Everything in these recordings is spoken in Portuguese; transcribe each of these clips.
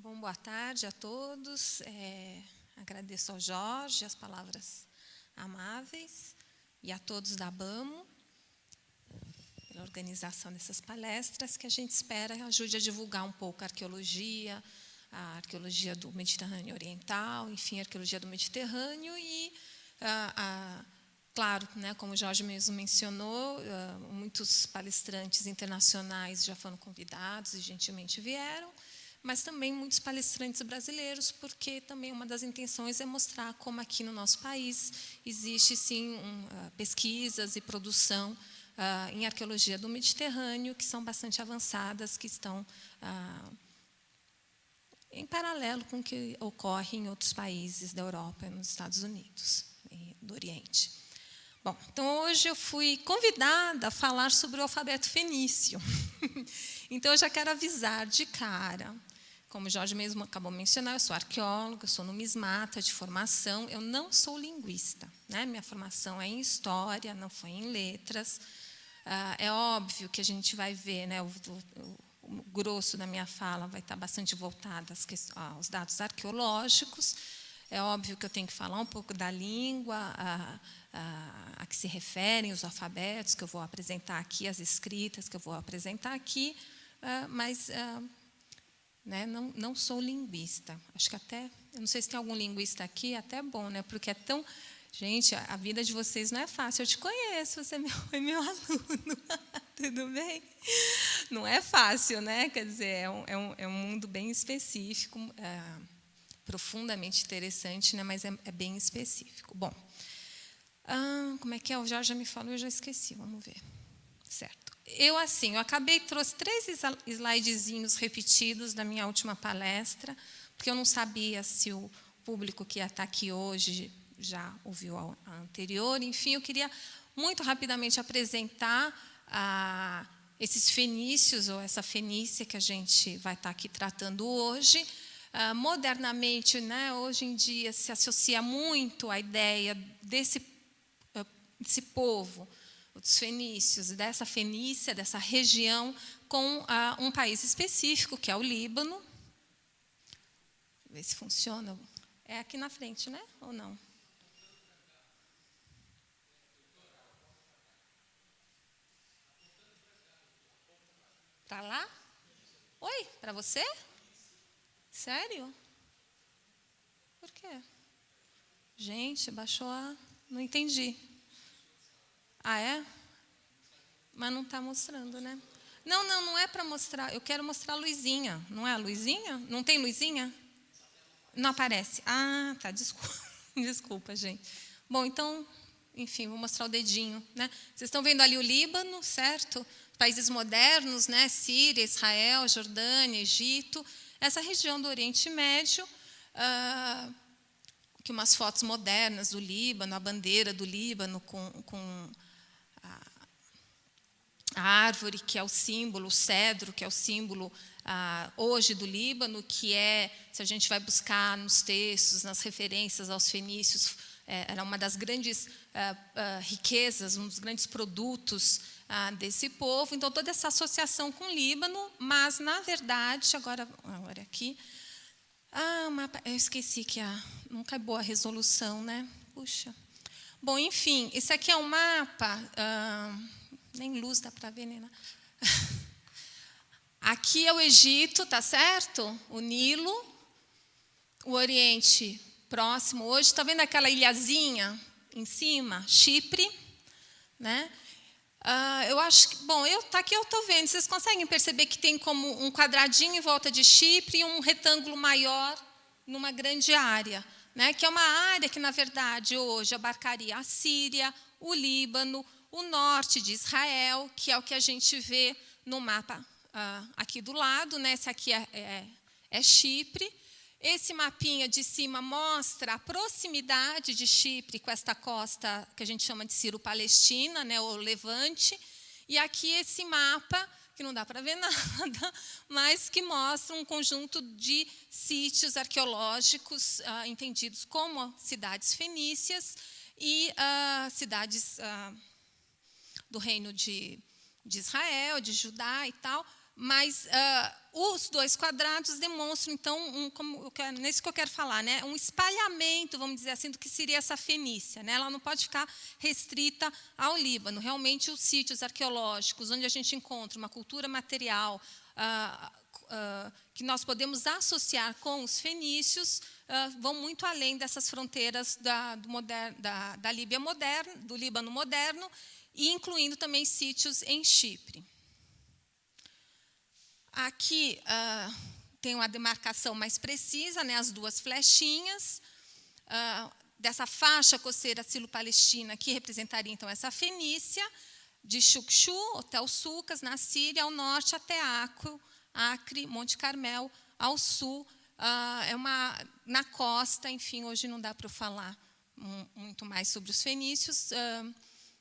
Bom, boa tarde a todos. Agradeço ao Jorge as palavras amáveis e a todos da ABAMO pela organização dessas palestras, que a gente espera ajude a divulgar um pouco a arqueologia do Mediterrâneo Oriental, enfim, a arqueologia do Mediterrâneo e, claro, né, como o Jorge mesmo mencionou, muitos palestrantes internacionais já foram convidados e gentilmente vieram, mas também muitos palestrantes brasileiros, porque também uma das intenções é mostrar como aqui no nosso país existe, sim, pesquisas e produção em arqueologia do Mediterrâneo, que são bastante avançadas, que estão em paralelo com o que ocorre em outros países da Europa e nos Estados Unidos e do Oriente. Bom, então hoje eu fui convidada a falar sobre o alfabeto fenício. Então eu já quero avisar de cara, como o Jorge mesmo acabou de mencionar, eu sou arqueóloga, eu sou numismata de formação, eu não sou linguista, né? Minha formação é em história, não foi em letras. É óbvio que a gente vai ver, né, o grosso da minha fala vai estar bastante voltado aos dados arqueológicos. É óbvio que eu tenho que falar um pouco da língua a que se referem os alfabetos que eu vou apresentar aqui, as escritas que eu vou apresentar aqui, mas né, não sou linguista. Acho que até, eu não sei se tem algum linguista aqui, até é bom, né, porque é tão... Gente, a vida de vocês não é fácil. Eu te conheço, você é meu aluno. Tudo bem? Não é fácil, né? Quer dizer, é um mundo bem específico, profundamente interessante, né? Mas é bem específico. Bom, como é que é? O Jorge já me falou, eu já esqueci. Vamos ver. Certo. Eu trouxe 3 slidezinhos repetidos da minha última palestra, porque eu não sabia se o público que ia estar aqui hoje já ouviu a anterior. Enfim, eu queria muito rapidamente apresentar esses fenícios, ou essa fenícia que a gente vai estar aqui tratando hoje. Modernamente, né, hoje em dia, se associa muito a ideia desse povo, dos fenícios, dessa Fenícia, dessa região, com um país específico, que é o Líbano. Deixa eu ver se funciona. É aqui na frente, né? Ou não? Tá lá? Oi, para você? Sério? Por quê? Gente, baixou a... Não entendi. Ah, é? Mas não está mostrando, né? Não é para mostrar. Eu quero mostrar a luzinha. Não é a luzinha? Não tem luzinha? Não aparece. Ah, tá, desculpa. Desculpa, gente. Bom, então, enfim, vou mostrar o dedinho, né? Vocês estão vendo ali o Líbano, certo? Países modernos, né? Síria, Israel, Jordânia, Egito. Essa região do Oriente Médio, que umas fotos modernas do Líbano, a bandeira do Líbano com a árvore, que é o símbolo, o cedro, que é o símbolo hoje do Líbano, que é, se a gente vai buscar nos textos, nas referências aos fenícios, era uma das grandes riquezas, um dos grandes produtos desse povo. Então, toda essa associação com o Líbano, mas, na verdade, agora aqui, o mapa, eu esqueci que nunca é boa a resolução, né? Puxa. Bom, enfim, esse aqui é um mapa, nem luz dá para ver, né? Aqui é o Egito, tá certo? O Nilo, o Oriente Próximo. Hoje, está vendo aquela ilhazinha em cima? Chipre, né? Eu acho que, bom, aqui eu estou vendo. Vocês conseguem perceber que tem como um quadradinho em volta de Chipre e um retângulo maior numa grande área, né? Que é uma área que, na verdade, hoje abarcaria a Síria, o Líbano, o norte de Israel, que é o que a gente vê no mapa aqui do lado, né? Esse aqui é Chipre. Esse mapinha de cima mostra a proximidade de Chipre com esta costa que a gente chama de Sírio-Palestina, né, ou Levante. E aqui esse mapa, que não dá para ver nada, mas que mostra um conjunto de sítios arqueológicos entendidos como cidades fenícias e cidades do reino de Israel, de Judá e tal, Mas os dois quadrados demonstram, então, nesse que eu quero falar, né, um espalhamento, vamos dizer assim, do que seria essa Fenícia. Né? Ela não pode ficar restrita ao Líbano. Realmente, os sítios arqueológicos, onde a gente encontra uma cultura material que nós podemos associar com os fenícios, vão muito além dessas fronteiras da Líbia moderna, do Líbano moderno, e incluindo também sítios em Chipre. Aqui tem uma demarcação mais precisa, né, as duas flechinhas dessa faixa costeira silo-palestina, que representaria então essa Fenícia, de Xuxu até os Sucas, na Síria, ao norte até Acre, Monte Carmel, ao sul, na costa. Enfim, hoje não dá para eu falar muito mais sobre os fenícios.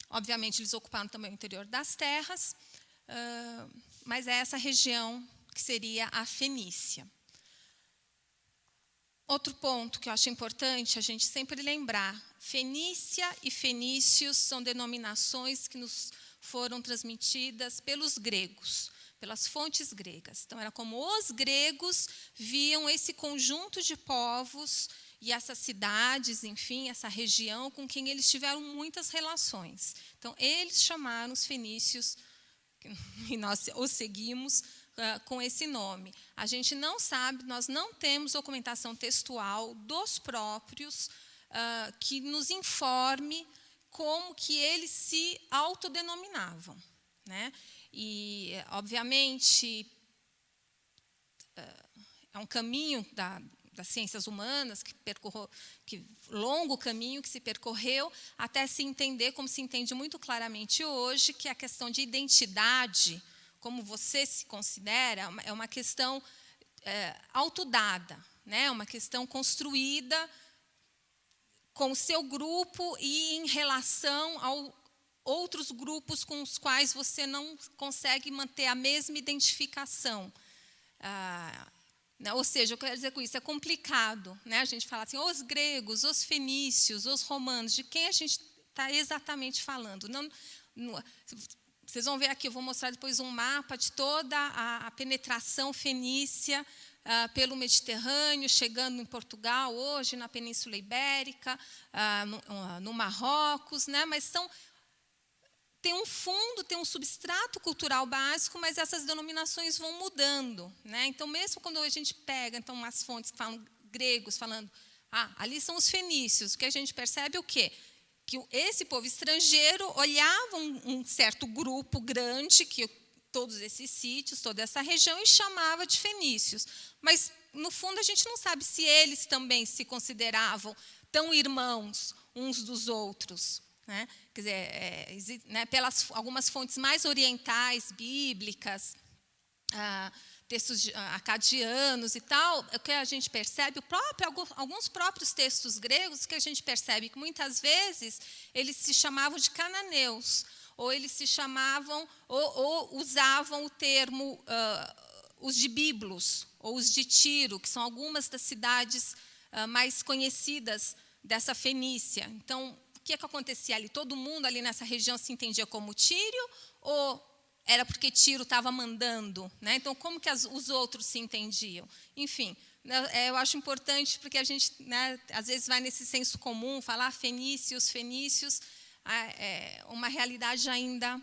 Obviamente, eles ocuparam também o interior das terras, mas é essa região que seria a Fenícia. Outro ponto que eu acho importante a gente sempre lembrar: Fenícia e fenícios são denominações que nos foram transmitidas pelos gregos, pelas fontes gregas. Então, era como os gregos viam esse conjunto de povos e essas cidades, enfim, essa região com quem eles tiveram muitas relações. Então, eles chamaram os fenícios, e nós os seguimos com esse nome. A gente não sabe, nós não temos documentação textual dos próprios que nos informe como que eles se autodenominavam. Né? E, obviamente, é um caminho das ciências humanas, longo caminho que se percorreu, até se entender, como se entende muito claramente hoje, que a questão de identidade, como você se considera, é uma questão autodada, né? Uma questão construída com o seu grupo e em relação a outros grupos com os quais você não consegue manter a mesma identificação. Ou seja, eu quero dizer com isso, é complicado, né? A gente fala assim, os gregos, os fenícios, os romanos, de quem a gente está exatamente falando. Vocês vão ver aqui, eu vou mostrar depois um mapa de toda a penetração fenícia pelo Mediterrâneo, chegando em Portugal, hoje na Península Ibérica, no Marrocos, né? Mas tem um fundo, tem um substrato cultural básico, mas essas denominações vão mudando. Né? Então, mesmo quando a gente pega umas fontes que falam gregos, falando, ali são os fenícios, o que a gente percebe é o quê? Que esse povo estrangeiro olhava um certo grupo grande, que todos esses sítios, toda essa região, e chamava de fenícios. Mas, no fundo, a gente não sabe se eles também se consideravam tão irmãos uns dos outros. Né? Quer dizer, pelas algumas fontes mais orientais, bíblicas, textos acadianos e tal, o que a gente percebe, alguns próprios textos gregos, que a gente percebe que muitas vezes eles se chamavam de cananeus, ou eles se chamavam, ou usavam o termo, os de Biblos, ou os de Tiro, que são algumas das cidades mais conhecidas dessa Fenícia. Então, o que acontecia ali? Todo mundo ali nessa região se entendia como Tírio, ou era porque Tiro estava mandando? Né? Então, como que os outros se entendiam? Enfim, eu acho importante, porque a gente, né, às vezes vai nesse senso comum, falar fenícios, uma realidade ainda,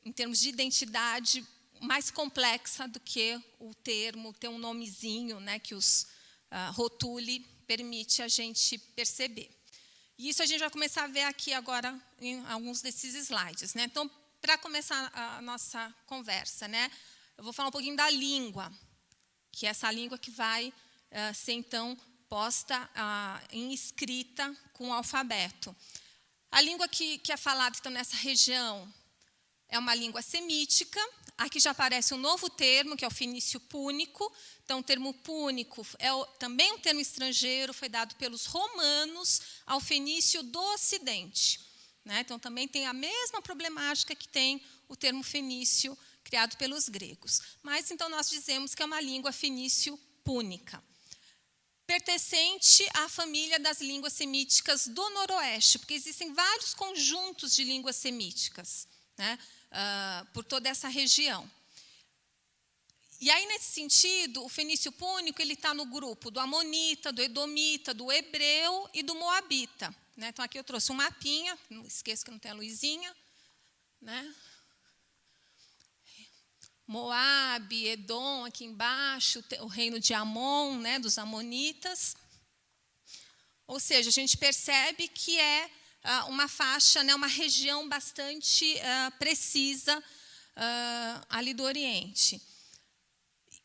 em termos de identidade, mais complexa do que o termo, ter um nomezinho, né, que os rotule permite a gente perceber. E isso a gente vai começar a ver aqui agora em alguns desses slides. Né? Então, para começar a nossa conversa, né, eu vou falar um pouquinho da língua, que é essa língua que vai ser, então, posta em escrita com o alfabeto. A língua que é falada, então, nessa região é uma língua semítica. Aqui já aparece um novo termo, que é o fenício púnico. Então, o termo púnico é também um termo estrangeiro, foi dado pelos romanos ao fenício do Ocidente. Né? Então, também tem a mesma problemática que tem o termo fenício, criado pelos gregos. Mas, então, nós dizemos que é uma língua fenício-púnica, pertencente à família das línguas semíticas do Noroeste, porque existem vários conjuntos de línguas semíticas. né, por toda essa região. E aí, nesse sentido, o fenício púnico está no grupo do amonita, do edomita, do hebreu e do moabita. Né? Então, aqui eu trouxe um mapinha, não esqueça que não tem a luzinha. Né? Moabe, Edom, aqui embaixo, o reino de Amon, né, dos amonitas. Ou seja, a gente percebe que é uma faixa, né, uma região bastante precisa ali do Oriente.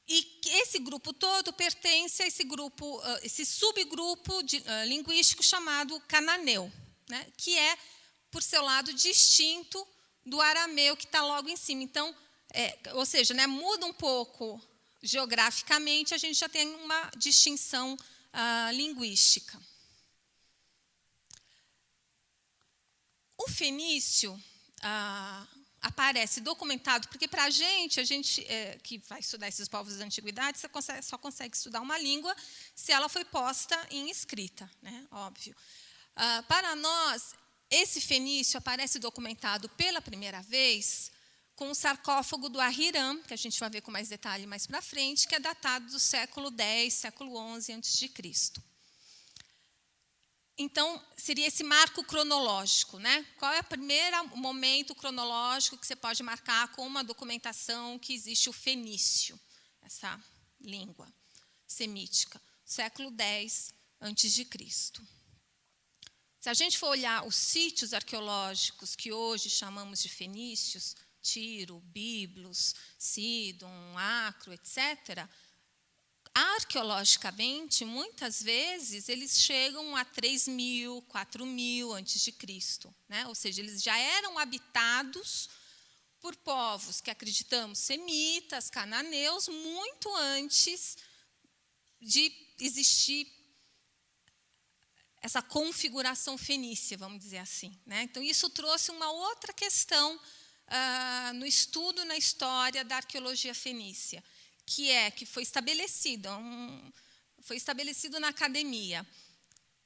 E esse grupo todo pertence a esse subgrupo linguístico chamado cananeu, né, que é, por seu lado, distinto do arameu que está logo em cima. Então, ou seja, né, muda um pouco geograficamente, a gente já tem uma distinção linguística. O fenício aparece documentado, porque para a gente que vai estudar esses povos da antiguidade, você só consegue estudar uma língua se ela foi posta em escrita, né? Óbvio. Para nós, esse fenício aparece documentado pela primeira vez com o sarcófago do Ahiram, que a gente vai ver com mais detalhe mais para frente, que é datado do século X, século XI a.C. Então, seria esse marco cronológico, né? Qual é o primeiro momento cronológico que você pode marcar com uma documentação que existe o fenício, essa língua semítica, século X a.C. Se a gente for olhar os sítios arqueológicos que hoje chamamos de fenícios, Tiro, Biblos, Sidon, Acro, etc., arqueologicamente, muitas vezes, eles chegam a 3.000, 4.000 a.C., né? Ou seja, eles já eram habitados por povos que acreditamos semitas, cananeus, muito antes de existir essa configuração fenícia, vamos dizer assim, né? Então, isso trouxe uma outra questão no estudo, na história da arqueologia fenícia, que foi estabelecido na academia.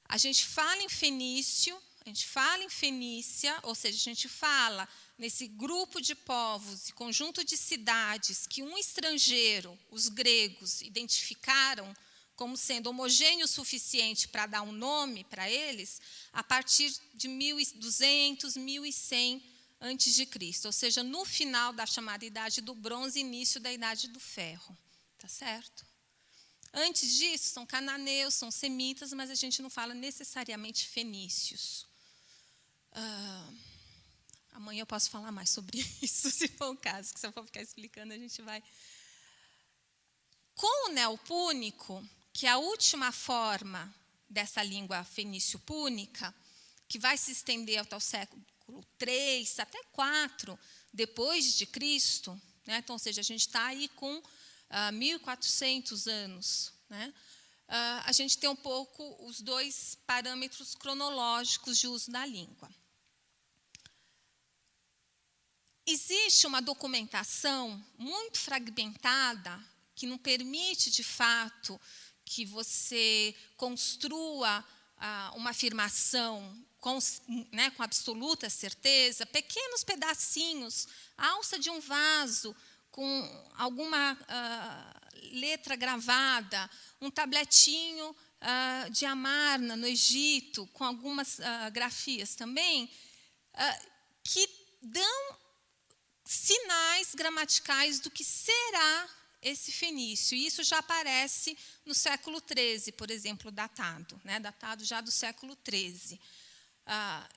A gente fala em fenício, a gente fala em Fenícia, ou seja, a gente fala nesse grupo de povos e conjunto de cidades que um estrangeiro, os gregos, identificaram como sendo homogêneo o suficiente para dar um nome para eles, a partir de 1200, 1100 a.C., ou seja, no final da chamada Idade do Bronze, início da Idade do Ferro. Tá certo? Antes disso, são cananeus, são semitas, mas a gente não fala necessariamente fenícios. Amanhã eu posso falar mais sobre isso, se for o caso, que se eu for ficar explicando, a gente vai. Com o neopúnico, que é a última forma dessa língua fenício-púnica, que vai se estender até o século 3 até 4 depois de Cristo, né? Então, ou seja, a gente está aí com 1.400 anos, né? A gente tem um pouco os dois parâmetros cronológicos de uso da língua. Existe uma documentação muito fragmentada que não permite, de fato, que você construa uma afirmação com absoluta certeza, pequenos pedacinhos, a alça de um vaso com alguma letra gravada, um tabletinho de Amarna, no Egito, com algumas grafias também, que dão sinais gramaticais do que será esse fenício. E isso já aparece no século XIII, por exemplo, datado já do século XIII.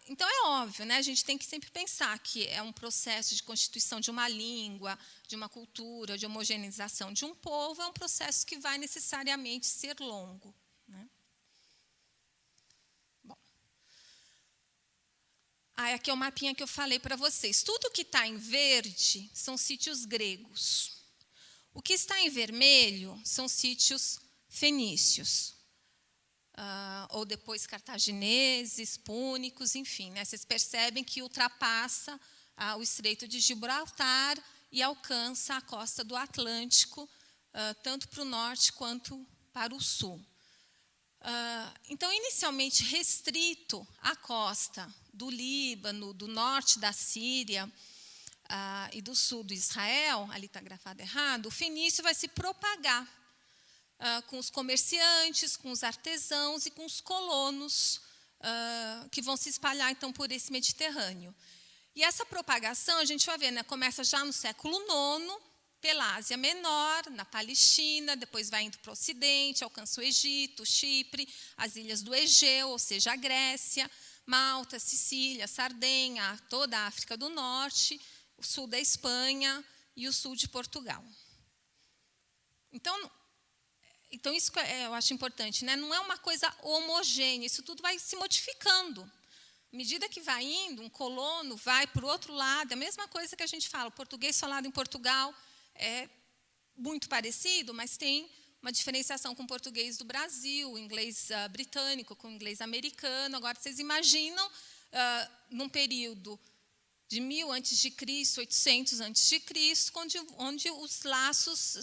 Então, é óbvio, né? A gente tem que sempre pensar que é um processo de constituição de uma língua, de uma cultura, de homogeneização de um povo, é um processo que vai necessariamente ser longo, né? Bom. Aqui é o mapinha que eu falei para vocês. Tudo que está em verde são sítios gregos. O que está em vermelho são sítios fenícios. Ou depois cartagineses, púnicos, enfim, né? Vocês percebem que ultrapassa o Estreito de Gibraltar e alcança a costa do Atlântico, tanto para o norte quanto para o sul. Então, inicialmente restrito à costa do Líbano, do norte da Síria, e do sul de Israel, ali está grafado errado, o fenício vai se propagar com os comerciantes, com os artesãos e com os colonos que vão se espalhar, então, por esse Mediterrâneo. E essa propagação, a gente vai ver, né, começa já no século IX, pela Ásia Menor, na Palestina, depois vai indo para o Ocidente, alcança o Egito, Chipre, as ilhas do Egeu, ou seja, a Grécia, Malta, Sicília, Sardenha, toda a África do Norte, o sul da Espanha e o sul de Portugal. Então isso eu acho importante, né? Não é uma coisa homogênea, isso tudo vai se modificando. À medida que vai indo, um colono vai para o outro lado, é a mesma coisa que a gente fala, o português falado em Portugal é muito parecido, mas tem uma diferenciação com o português do Brasil, o inglês britânico com o inglês americano. Agora, vocês imaginam, num período de 1000 a.C., 800 a.C., onde os laços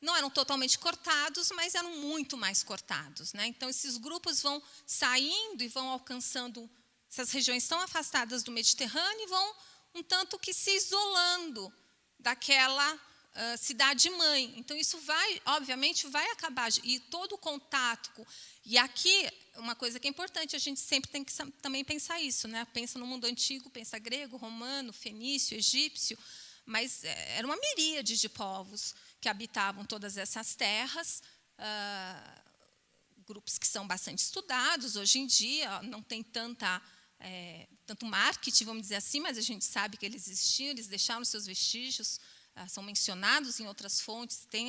não eram totalmente cortados, mas eram muito mais cortados, né? Então, esses grupos vão saindo e vão alcançando essas regiões tão afastadas do Mediterrâneo e vão um tanto que se isolando daquela cidade-mãe. Então, isso obviamente, vai acabar. E todo o contato. E aqui, uma coisa que é importante, a gente sempre tem que também pensar isso, né? Pensa no mundo antigo, pensa grego, romano, fenício, egípcio, mas era uma miríade de povos que habitavam todas essas terras, grupos que são bastante estudados. Hoje em dia, não tem tanto marketing, vamos dizer assim, mas a gente sabe que eles existiam, eles deixaram seus vestígios, são mencionados em outras fontes, tem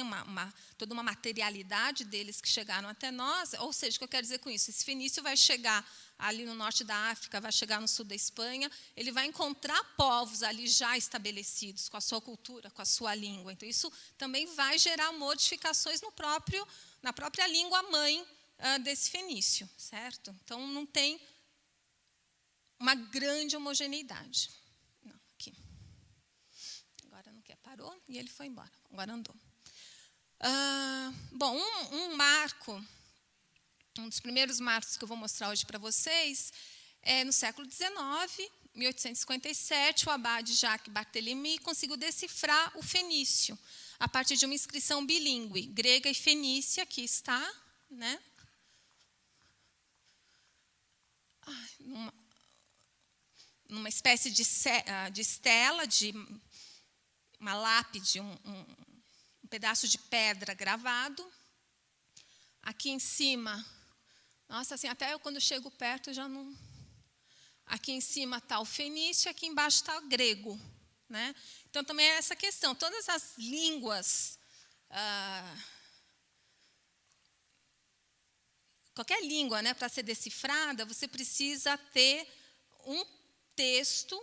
toda uma materialidade deles que chegaram até nós. Ou seja, o que eu quero dizer com isso? Esse fenício vai chegar ali no norte da África, vai chegar no sul da Espanha, ele vai encontrar povos ali já estabelecidos, com a sua cultura, com a sua língua. Então, isso também vai gerar modificações na própria língua-mãe desse fenício, certo? Então, não tem uma grande homogeneidade. Não, aqui. Agora não quer, parou e ele foi embora. Agora andou. Bom, um marco, um dos primeiros marcos que eu vou mostrar hoje para vocês, é no século XIX, 1857, o abade Jacques Barthélemy conseguiu decifrar o fenício a partir de uma inscrição bilíngue, grega e fenícia, aqui está, né? Numa espécie de estela, de uma lápide, um pedaço de pedra gravado. Aqui em cima, nossa, assim, até eu quando chego perto já não... Aqui em cima está o fenício, aqui embaixo está o grego, né? Então, também é essa questão. Todas as línguas... qualquer língua, né, para ser decifrada, você precisa ter um texto,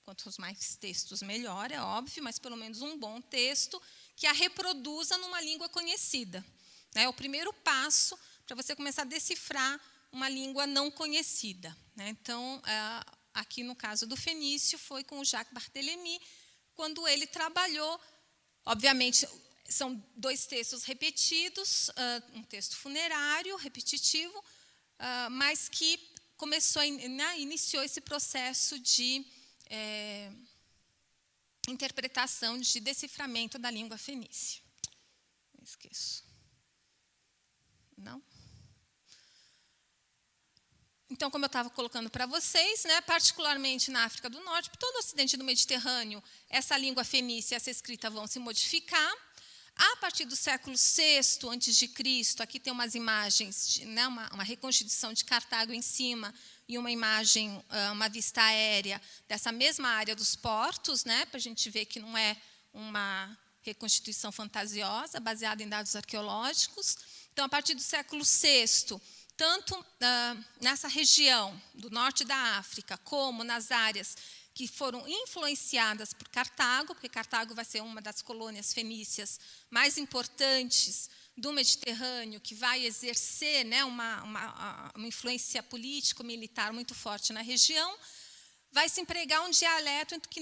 quantos mais textos melhor, é óbvio, mas pelo menos um bom texto, que a reproduza numa língua conhecida. É o primeiro passo para você começar a decifrar uma língua não conhecida, né? Então, aqui no caso do fenício, foi com o Jacques Barthélemy, quando ele trabalhou, obviamente, são 2 textos repetidos, um texto funerário, repetitivo, mas que iniciou esse processo de interpretação, de deciframento da língua fenícia. Não esqueço. Não? Então, como eu estava colocando para vocês, né, particularmente na África do Norte, por todo o ocidente do Mediterrâneo, essa língua fenícia e essa escrita vão se modificar. A partir do século VI a.C., aqui tem umas imagens, né, uma reconstituição de Cartago em cima e uma imagem, uma vista aérea dessa mesma área dos portos, né, para a gente ver que não é uma reconstituição fantasiosa, baseada em dados arqueológicos. Então, a partir do século VI, tanto nessa região do norte da África, como nas áreas que foram influenciadas por Cartago, porque Cartago vai ser uma das colônias fenícias mais importantes do Mediterrâneo, que vai exercer, né, uma influência político-militar muito forte na região, vai se empregar um dialeto que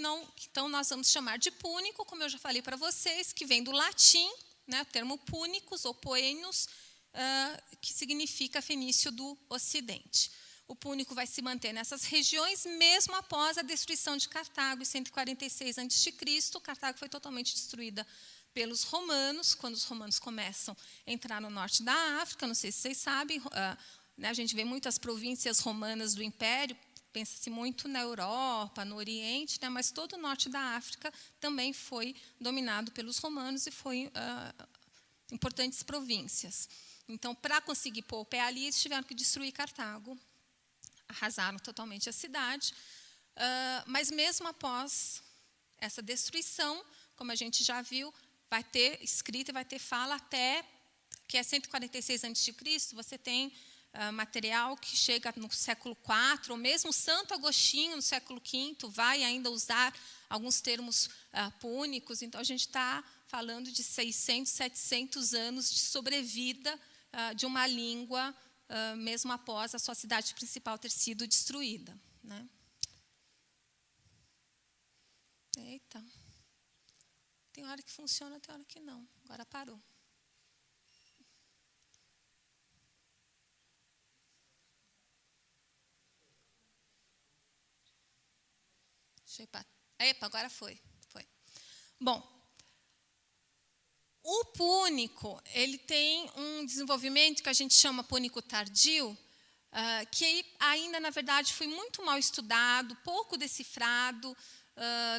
então nós vamos chamar de púnico, como eu já falei para vocês, que vem do latim, né, o termo púnicos ou poenos, que significa fenício do Ocidente. o púnico vai se manter nessas regiões, mesmo após a destruição de Cartago, em 146 a.C. Cartago foi totalmente destruída pelos romanos, quando os romanos começam a entrar no norte da África. Não sei se vocês sabem, a gente vê muitas províncias romanas do Império, pensa-se muito na Europa, no Oriente, mas todo o norte da África também foi dominado pelos romanos e foi importantes províncias. Então, para conseguir pôr o pé ali, eles tiveram que destruir Cartago. Arrasaram totalmente a cidade. Mas mesmo após essa destruição, como a gente já viu, vai ter escrita e vai ter fala até que é 146 a.C., você tem material que chega no século IV, ou mesmo Santo Agostinho, no século V, vai ainda usar alguns termos púnicos. Então, a gente está falando de 600, 700 anos de sobrevida de uma língua, mesmo após a sua cidade principal ter sido destruída. Né? Eita. Tem hora que funciona, tem hora que não. Agora parou. Epa, agora foi. Bom, o púnico, ele tem um desenvolvimento que a gente chama púnico tardio, que ainda, na verdade, foi muito mal estudado, pouco decifrado,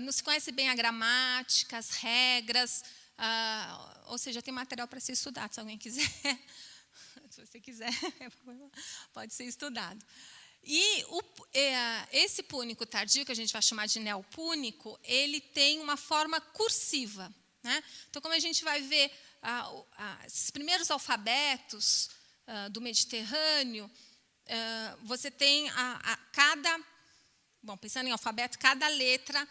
não se conhece bem a gramática, as regras, ou seja, tem material para ser estudado, se alguém quiser. Se você quiser, pode ser estudado. E esse púnico tardio, que a gente vai chamar de neopúnico, ele tem uma forma cursiva. Né? Então, como a gente vai ver esses primeiros alfabetos do Mediterrâneo, você tem pensando em alfabeto, cada letra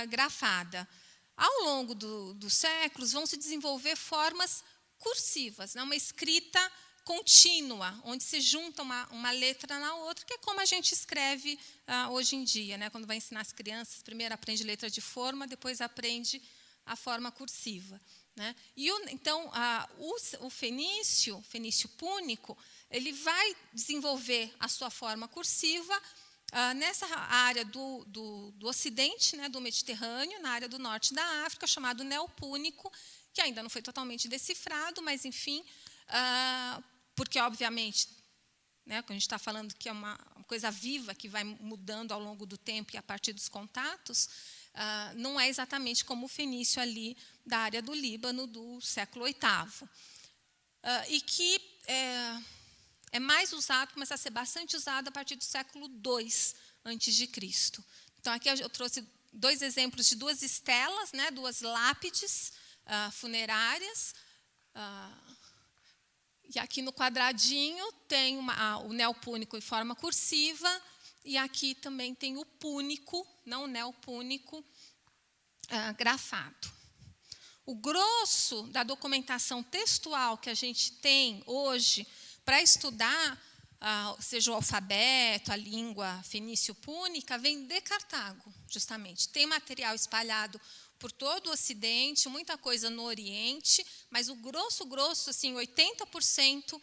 grafada. Ao longo dos séculos, vão se desenvolver formas cursivas, né? Uma escrita contínua, onde se junta uma letra na outra, que é como a gente escreve hoje em dia. Né? Quando vai ensinar as crianças, primeiro aprende letra de forma, depois aprende a forma cursiva. Né? E então, o fenício púnico, ele vai desenvolver a sua forma cursiva nessa área do ocidente, né, do Mediterrâneo, na área do norte da África, chamado neopúnico, que ainda não foi totalmente decifrado, mas, enfim, porque, obviamente, né, quando a gente está falando que é uma coisa viva, que vai mudando ao longo do tempo e a partir dos contatos, não é exatamente como o fenício ali da área do Líbano do século VIII. E que é mais usado, começa a ser bastante usado a partir do século II a.C. Então, aqui eu trouxe 2 exemplos de 2 estelas, né, 2 lápides funerárias. E aqui no quadradinho tem o neopúnico em forma cursiva, e aqui também tem o púnico, não o neopúnico, grafado. O grosso da documentação textual que a gente tem hoje para estudar, seja o alfabeto, a língua fenício-púnica, vem de Cartago, justamente. Tem material espalhado por todo o Ocidente, muita coisa no Oriente, mas o grosso, assim, 80%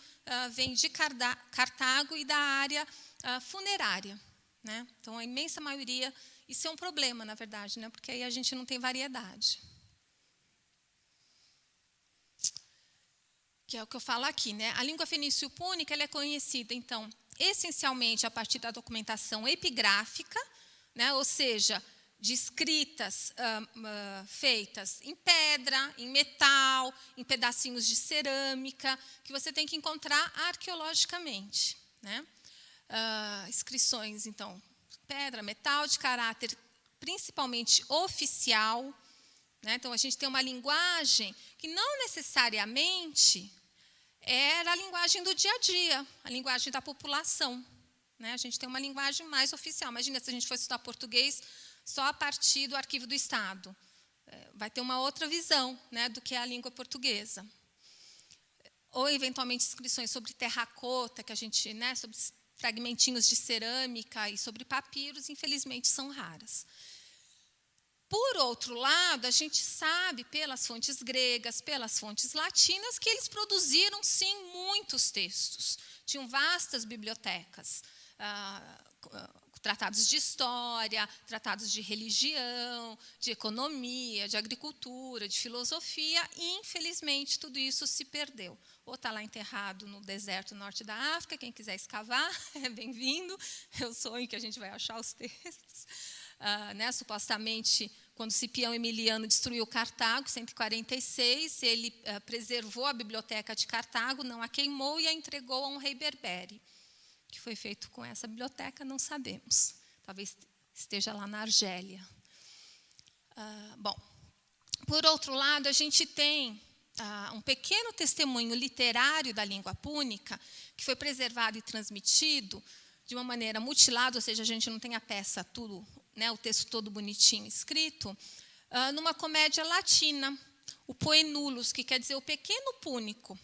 vem de Cartago e da área funerária. Né? Então, a imensa maioria, isso é um problema, na verdade, né? Porque aí a gente não tem variedade. Que é o que eu falo aqui. Né? A língua fenício-púnica ela é conhecida, então, essencialmente a partir da documentação epigráfica, né? Ou seja, de escritas feitas em pedra, em metal, em pedacinhos de cerâmica, que você tem que encontrar arqueologicamente. Né? Inscrições, então, pedra, metal, de caráter principalmente oficial. Né? Então, a gente tem uma linguagem que não necessariamente era a linguagem do dia a dia, a linguagem da população. Né? A gente tem uma linguagem mais oficial. Imagina se a gente fosse estudar português só a partir do Arquivo do Estado. Vai ter uma outra visão, né, do que é a língua portuguesa. Ou, eventualmente, inscrições sobre terracota, que a gente, né, sobre fragmentinhos de cerâmica e sobre papiros, infelizmente, são raras. Por outro lado, a gente sabe, pelas fontes gregas, pelas fontes latinas, que eles produziram, sim, muitos textos. Tinham vastas bibliotecas. tratados de história, tratados de religião, de economia, de agricultura, de filosofia, e, infelizmente, tudo isso se perdeu. Ou está lá enterrado no deserto norte da África, quem quiser escavar, é bem-vindo, eu sonho que a gente vai achar os textos. Supostamente, quando Cipião Emiliano destruiu Cartago, em 146, ele preservou a biblioteca de Cartago, não a queimou e a entregou a um rei berbere. O que foi feito com essa biblioteca, não sabemos. Talvez esteja lá na Argélia. Por outro lado, a gente tem um pequeno testemunho literário da língua púnica, que foi preservado e transmitido de uma maneira mutilada, ou seja, a gente não tem a peça tudo, o texto todo bonitinho escrito, numa comédia latina, o Poenulus, que quer dizer o pequeno púnico,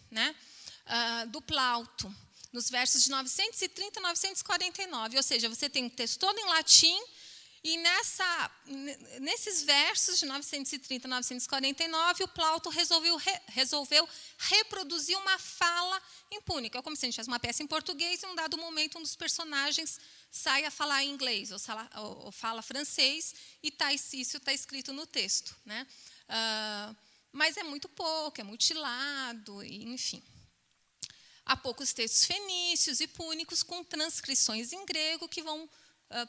do Plauto, nos versos de 930 a 949. Ou seja, você tem um texto todo em latim, e nesses versos de 930 a 949, o Plauto resolveu reproduzir uma fala em púnico. É como se a gente fizesse uma peça em português e, em um dado momento, um dos personagens sai a falar inglês ou fala francês, e isso está escrito no texto. Mas é muito pouco, é mutilado, enfim. Há poucos textos fenícios e púnicos com transcrições em grego que vão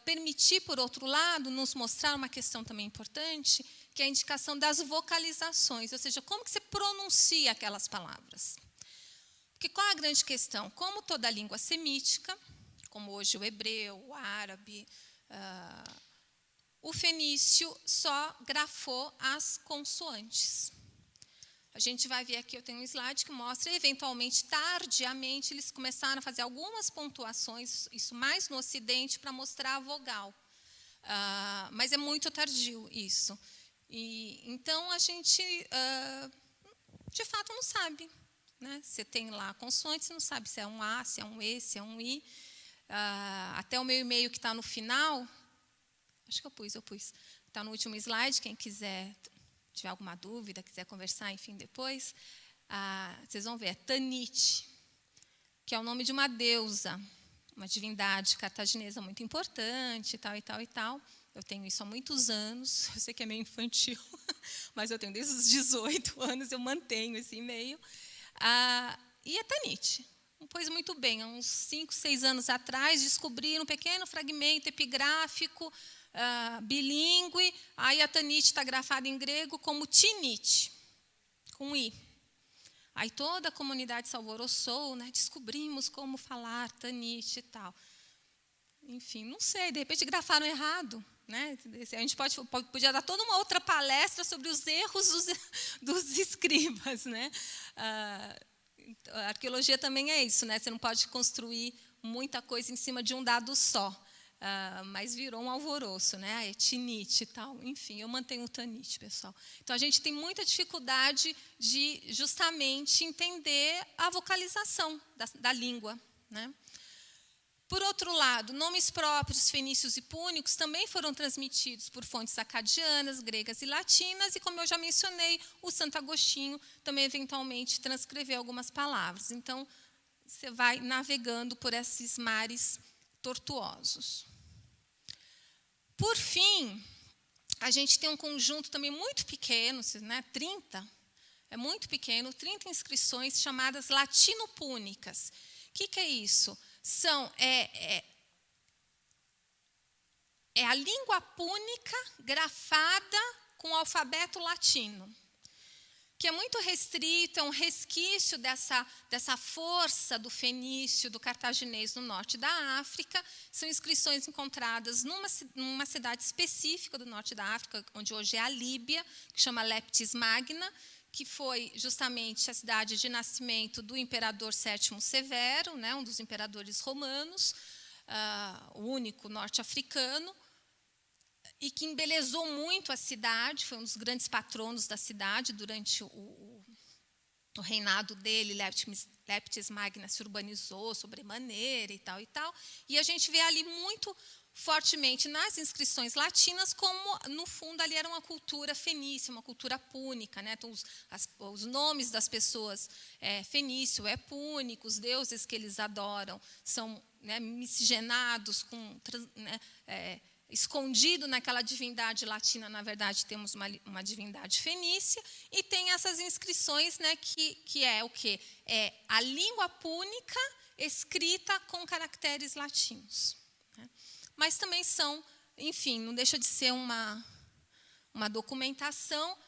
permitir, por outro lado, nos mostrar uma questão também importante, que é a indicação das vocalizações, ou seja, como que você pronuncia aquelas palavras. Porque qual é a grande questão? Como toda língua semítica, como hoje o hebreu, o árabe, o fenício só grafou as consoantes. A gente vai ver aqui, eu tenho um slide que mostra, eventualmente, tardiamente, eles começaram a fazer algumas pontuações, isso mais no Ocidente, para mostrar a vogal. Mas é muito tardio isso. Então, a gente, de fato, não sabe. Você tem lá a consoante, você não sabe se é um A, se é um E, se é um I. Até o meu e-mail que está no final, acho que eu pus. Está no último slide, quem quiser, tiver alguma dúvida, quiser conversar, enfim, depois, vocês vão ver, é Tanit, que é o nome de uma deusa, uma divindade cartaginesa muito importante, e tal, e tal, e tal. Eu tenho isso há muitos anos, eu sei que é meio infantil, mas eu tenho desde os 18 anos, eu mantenho esse e-mail. E é Tanit. Pois muito bem, há uns 5, 6 anos atrás, descobriram um pequeno fragmento epigráfico, bilíngue, aí a Tanit está grafada em grego como Tinit, com I. Aí toda a comunidade se alvoroçou, descobrimos como falar Tanit e tal. Enfim, não sei, de repente grafaram errado. A gente podia dar toda uma outra palestra sobre os erros dos escribas. A arqueologia também é isso, você não pode construir muita coisa em cima de um dado só. Mas virou um alvoroço, é Tinit e tal. Enfim, eu mantenho o Tanit, pessoal. Então, a gente tem muita dificuldade de, justamente, entender a vocalização da língua. Por outro lado, nomes próprios, fenícios e púnicos, também foram transmitidos por fontes acadianas, gregas e latinas, e, como eu já mencionei, o Santo Agostinho também, eventualmente, transcreveu algumas palavras. Então, você vai navegando por esses mares tortuosos. Por fim, a gente tem um conjunto também muito pequeno, 30, é muito pequeno, 30 inscrições chamadas latino-púnicas. O que é isso? É a língua púnica grafada com o alfabeto latino, que é muito restrito, é um resquício dessa força do fenício, do cartaginês no norte da África. São inscrições encontradas numa cidade específica do norte da África, onde hoje é a Líbia, que chama Leptis Magna, que foi justamente a cidade de nascimento do imperador Sétimo Severo, um dos imperadores romanos, o único norte-africano, e que embelezou muito a cidade, foi um dos grandes patronos da cidade durante o reinado dele. Leptis Magna se urbanizou sobremaneira e tal, e tal. E a gente vê ali muito fortemente nas inscrições latinas, como, no fundo, ali era uma cultura fenícia, uma cultura púnica. Né? Então, os nomes das pessoas fenício é púnico, os deuses que eles adoram são, né, miscigenados, escondido naquela divindade latina, na verdade, temos uma divindade fenícia, e tem essas inscrições, né, que é o quê? É a língua púnica escrita com caracteres latinos. Né? Mas também são, enfim, não deixa de ser uma documentação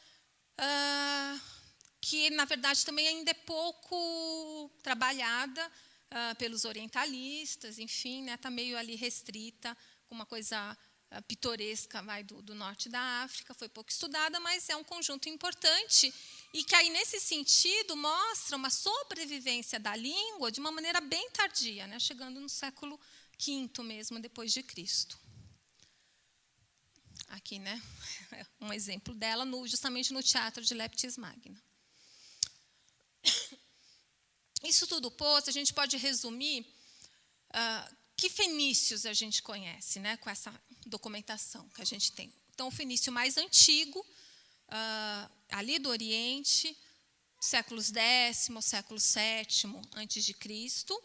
que, na verdade, também ainda é pouco trabalhada pelos orientalistas, enfim, está meio ali restrita, com uma coisa pitoresca do norte da África, foi pouco estudada, mas é um conjunto importante e que aí, nesse sentido, mostra uma sobrevivência da língua de uma maneira bem tardia, né, chegando no século V mesmo, depois de Cristo. Aqui, né, um exemplo dela, justamente no Teatro de Leptis Magna. Isso tudo posto, a gente pode resumir que fenícios a gente conhece, né, com essa documentação que a gente tem. Então, o fenício mais antigo, ali do Oriente, séculos X, século VII antes de Cristo.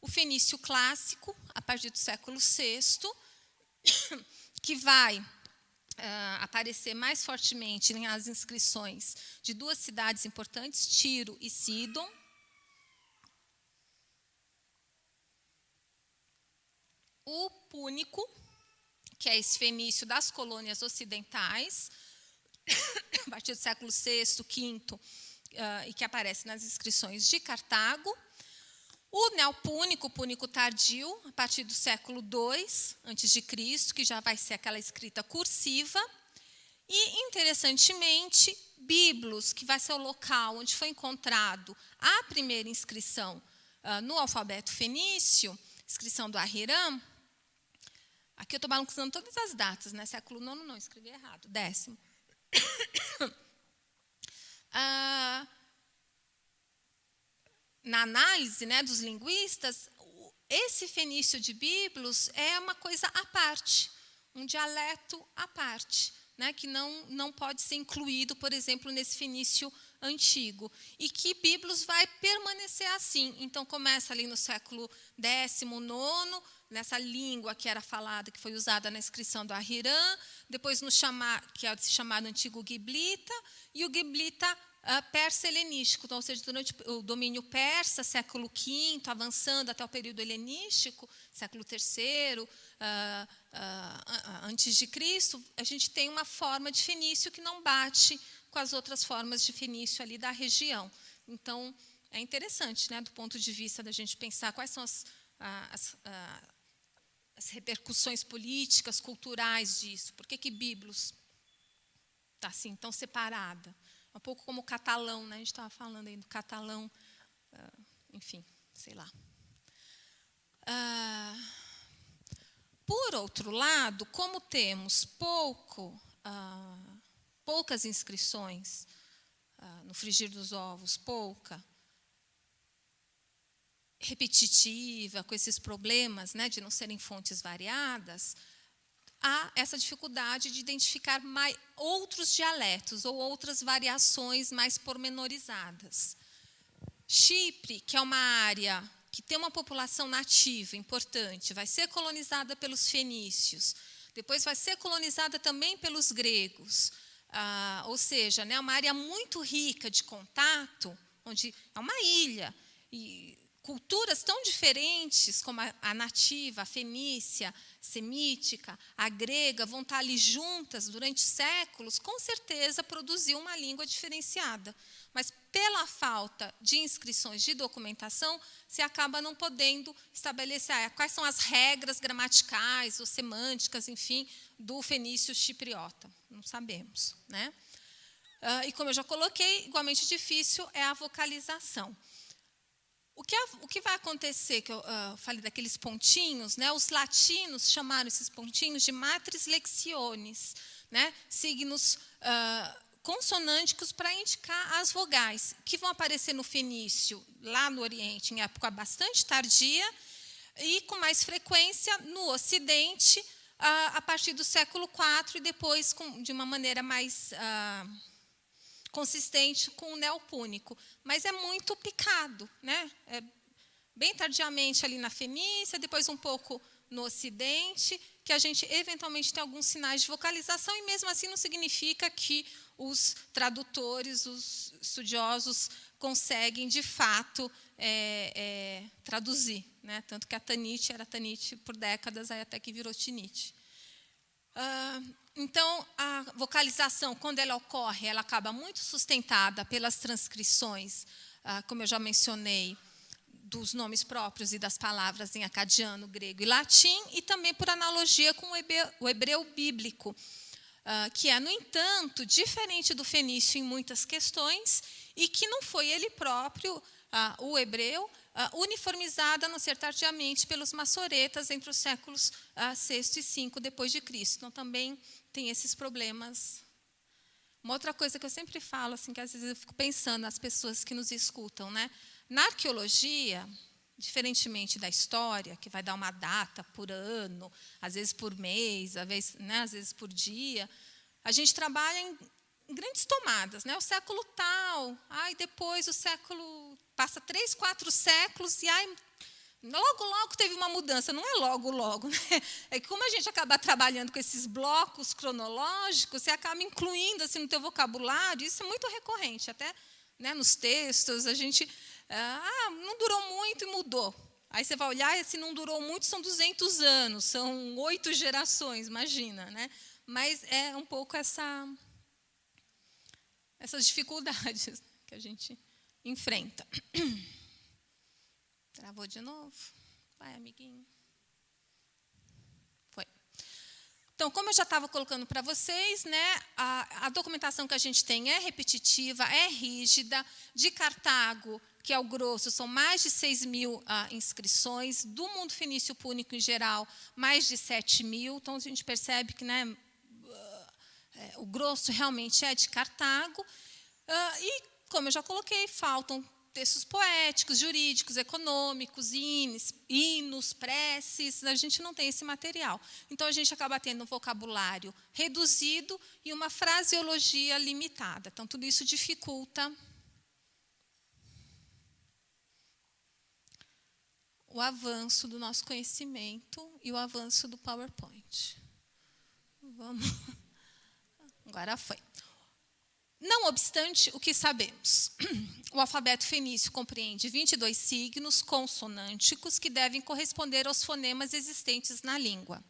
O fenício clássico, a partir do século VI, que vai aparecer mais fortemente nas inscrições de duas cidades importantes, Tiro e Sidon. O púnico, que é esse fenício das colônias ocidentais, a partir do século VI, V, e que aparece nas inscrições de Cartago. O neopúnico, o púnico tardio, a partir do século II a.C., que já vai ser aquela escrita cursiva. E, interessantemente, Biblos, que vai ser o local onde foi encontrado a primeira inscrição no alfabeto fenício, inscrição do Ahiram. Aqui eu estou balançando todas as datas, né? Século IX, não, escrevi errado, 10º. Na análise, né, dos linguistas, esse fenício de Biblos é uma coisa à parte, um dialeto à parte, né, que não pode ser incluído, por exemplo, nesse fenício antigo, e que Biblos vai permanecer assim. Então, começa ali no século XIX, nessa língua que era falada, que foi usada na inscrição do Ahiram, depois que é chamado antigo Giblita, e o Giblita persa-helenístico, então, ou seja, durante o domínio persa, século V, avançando até o período helenístico, século III, antes de Cristo, a gente tem uma forma de fenício que não bate com as outras formas de fenício ali da região. Então, é interessante, né, do ponto de vista da gente pensar quais são as repercussões políticas, culturais disso. Por que Biblos está assim, tão separada? Um pouco como o catalão, né? A gente estava falando aí do catalão, enfim, sei lá. Por outro lado, como temos poucas inscrições, no frigir dos ovos, repetitiva, com esses problemas, né, de não serem fontes variadas, há essa dificuldade de identificar outros dialetos ou outras variações mais pormenorizadas. Chipre, que é uma área que tem uma população nativa importante, vai ser colonizada pelos fenícios, depois vai ser colonizada também pelos gregos, ou seja, né, uma área muito rica de contato, onde é uma ilha, e culturas tão diferentes como a nativa, a fenícia, semítica, a grega, vão estar ali juntas durante séculos, com certeza produziu uma língua diferenciada. Mas, pela falta de inscrições de documentação, se acaba não podendo estabelecer quais são as regras gramaticais ou semânticas, enfim, do fenício chipriota. Não sabemos, né? E, como eu já coloquei, igualmente difícil é a vocalização. O que vai acontecer, que eu falei daqueles pontinhos, né? Os latinos chamaram esses pontinhos de matres lectiones, né? Signos consonânticos para indicar as vogais, que vão aparecer no fenício, lá no Oriente, em época bastante tardia, e com mais frequência no Ocidente, a partir do século IV, e depois, de uma maneira mais consistente, com o neopúnico. Mas é muito picado, né? Bem tardiamente ali na Fenícia, depois um pouco no Ocidente, que a gente eventualmente tem alguns sinais de vocalização, e mesmo assim não significa que os tradutores, os estudiosos, conseguem, de fato, traduzir, né? Tanto que a tanite era tanite por décadas, aí até que virou tinite. Então, a vocalização, quando ela ocorre, ela acaba muito sustentada pelas transcrições, como eu já mencionei, dos nomes próprios e das palavras em acadiano, grego e latim, e também por analogia com o hebreu bíblico, que é, no entanto, diferente do fenício em muitas questões, e que não foi ele próprio, o hebreu, uniformizado, a não ser tardiamente, pelos massoretas entre os séculos VI e V depois de Cristo. Então, também tem esses problemas. Uma outra coisa que eu sempre falo, assim, que às vezes eu fico pensando nas pessoas que nos escutam, né? Na arqueologia, diferentemente da história, que vai dar uma data por ano, às vezes por mês, às vezes por dia, a gente trabalha em grandes tomadas, né? O século tal, depois o século passa 3, 4 séculos e logo teve uma mudança. Não é logo, né? É que como a gente acaba trabalhando com esses blocos cronológicos, você acaba incluindo assim no teu vocabulário. Isso é muito recorrente, até, né, nos textos a gente não durou muito e mudou. Aí você vai olhar e, se não durou muito, são 200 anos, são 8 gerações, imagina, né? Mas é um pouco essas dificuldades que a gente enfrenta. Travou de novo? Vai, amiguinho. Foi. Então, como eu já estava colocando para vocês, né, a documentação que a gente tem é repetitiva, é rígida. De Cartago, que é o grosso, são mais de 6.000 inscrições. Do mundo fenício púnico em geral, mais de 7.000. Então, a gente percebe que, né, o grosso realmente é de Cartago. E, como eu já coloquei, faltam textos poéticos, jurídicos, econômicos, hinos, preces. A gente não tem esse material. Então, a gente acaba tendo um vocabulário reduzido e uma fraseologia limitada. Então, tudo isso dificulta o avanço do nosso conhecimento e o avanço do PowerPoint. Vamos. Agora foi. Não obstante, o que sabemos? O alfabeto fenício compreende 22 signos consonânticos que devem corresponder aos fonemas existentes na língua.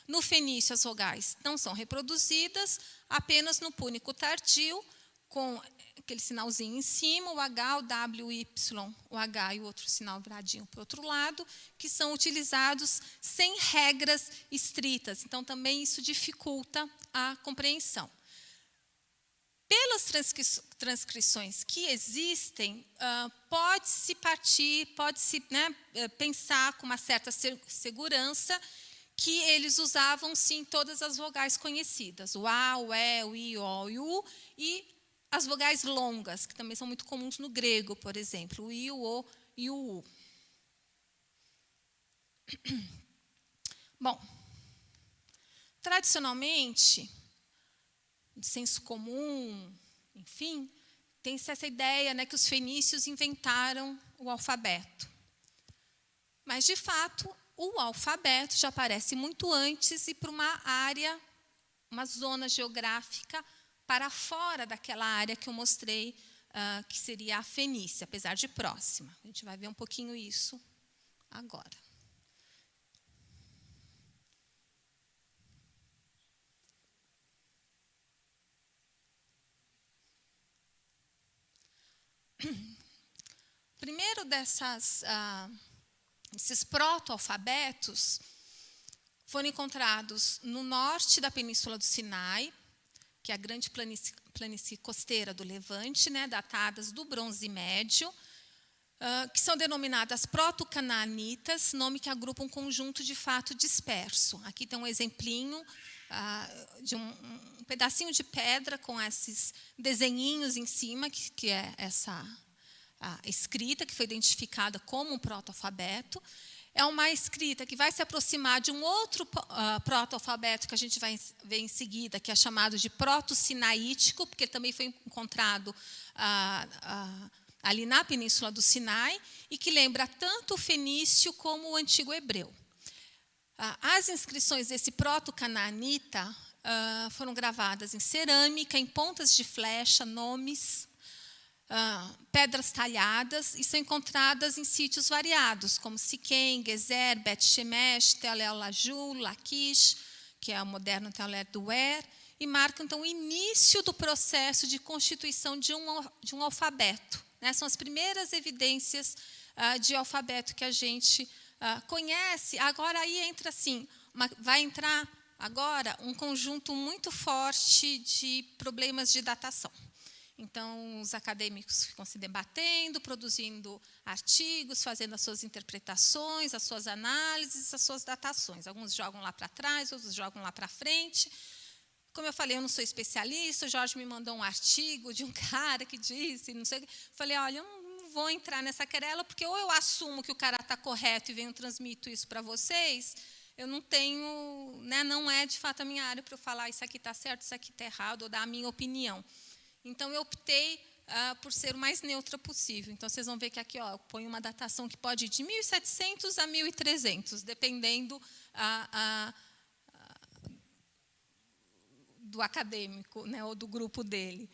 No fenício, as vogais não são reproduzidas, apenas no púnico tardio, com aquele sinalzinho em cima, o H, o W, o Y, o H e o outro sinal viradinho para o outro lado, que são utilizados sem regras estritas. Então, também isso dificulta a compreensão. Pelas transcrições que existem, pode-se pensar com uma certa segurança que eles usavam, sim, todas as vogais conhecidas. O A, o E, o I, o O e o U. E as vogais longas, que também são muito comuns no grego, por exemplo. O I, o O e o U. Bom, tradicionalmente, de senso comum, enfim, tem-se essa ideia, né, que os fenícios inventaram o alfabeto. Mas, de fato, o alfabeto já aparece muito antes e para uma área, uma zona geográfica para fora daquela área que eu mostrei, que seria a Fenícia, apesar de próxima. A gente vai ver um pouquinho isso agora. Primeiro esses proto-alfabetos foram encontrados no norte da Península do Sinai, que é a grande planície costeira do Levante, né, datadas do Bronze Médio, que são denominadas proto-canaanitas, nome que agrupa um conjunto de fato disperso. Aqui tem um exemplinho de um pedacinho de pedra com esses desenhinhos em cima, que é essa escrita, que foi identificada como um proto-alfabeto. é uma escrita que vai se aproximar de um outro proto-alfabeto que a gente vai ver em seguida, que é chamado de proto-sinaítico, porque também foi encontrado ali na Península do Sinai, e que lembra tanto o fenício como o antigo hebreu. As inscrições desse proto-canaanita foram gravadas em cerâmica, em pontas de flecha, nomes, pedras talhadas, e são encontradas em sítios variados, como Siquém, Gezer, Bet-Shemesh, Tel El-Laju, Laquish, que é o moderno Tel El-Duer, e marcam, então, o início do processo de constituição de um alfabeto. Né? São as primeiras evidências de alfabeto que a gente conhece. Agora, aí entra assim, vai entrar agora um conjunto muito forte de problemas de datação. Então, os acadêmicos ficam se debatendo, produzindo artigos, fazendo as suas interpretações, as suas análises, as suas datações. Alguns jogam lá para trás, outros jogam lá para frente. Como eu falei, eu não sou especialista, o Jorge me mandou um artigo de um cara que disse, não sei o que. Falei, olha, eu não vou entrar nessa querela, porque ou eu assumo que o cara está correto e venho transmito isso para vocês, eu não tenho, né, não é de fato a minha área para eu falar isso aqui está certo, isso aqui está errado, ou dar a minha opinião. Então, eu optei por ser o mais neutra possível. Então, vocês vão ver que aqui eu ponho uma datação que pode ir de 1700 a 1300, dependendo do acadêmico, né, ou do grupo dele.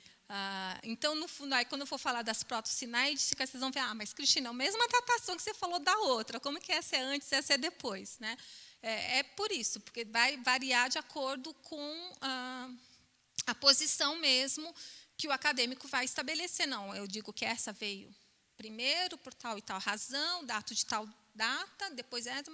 Então, no fundo, aí, quando eu for falar das proto-sinaíticas, vocês vão ver, mas, Cristina, a mesma datação que você falou da outra, como que essa é antes e essa é depois? Né? É por isso, porque vai variar de acordo com a posição mesmo que o acadêmico vai estabelecer. Não, eu digo que essa veio primeiro por tal e tal razão, dato de tal data, depois essa.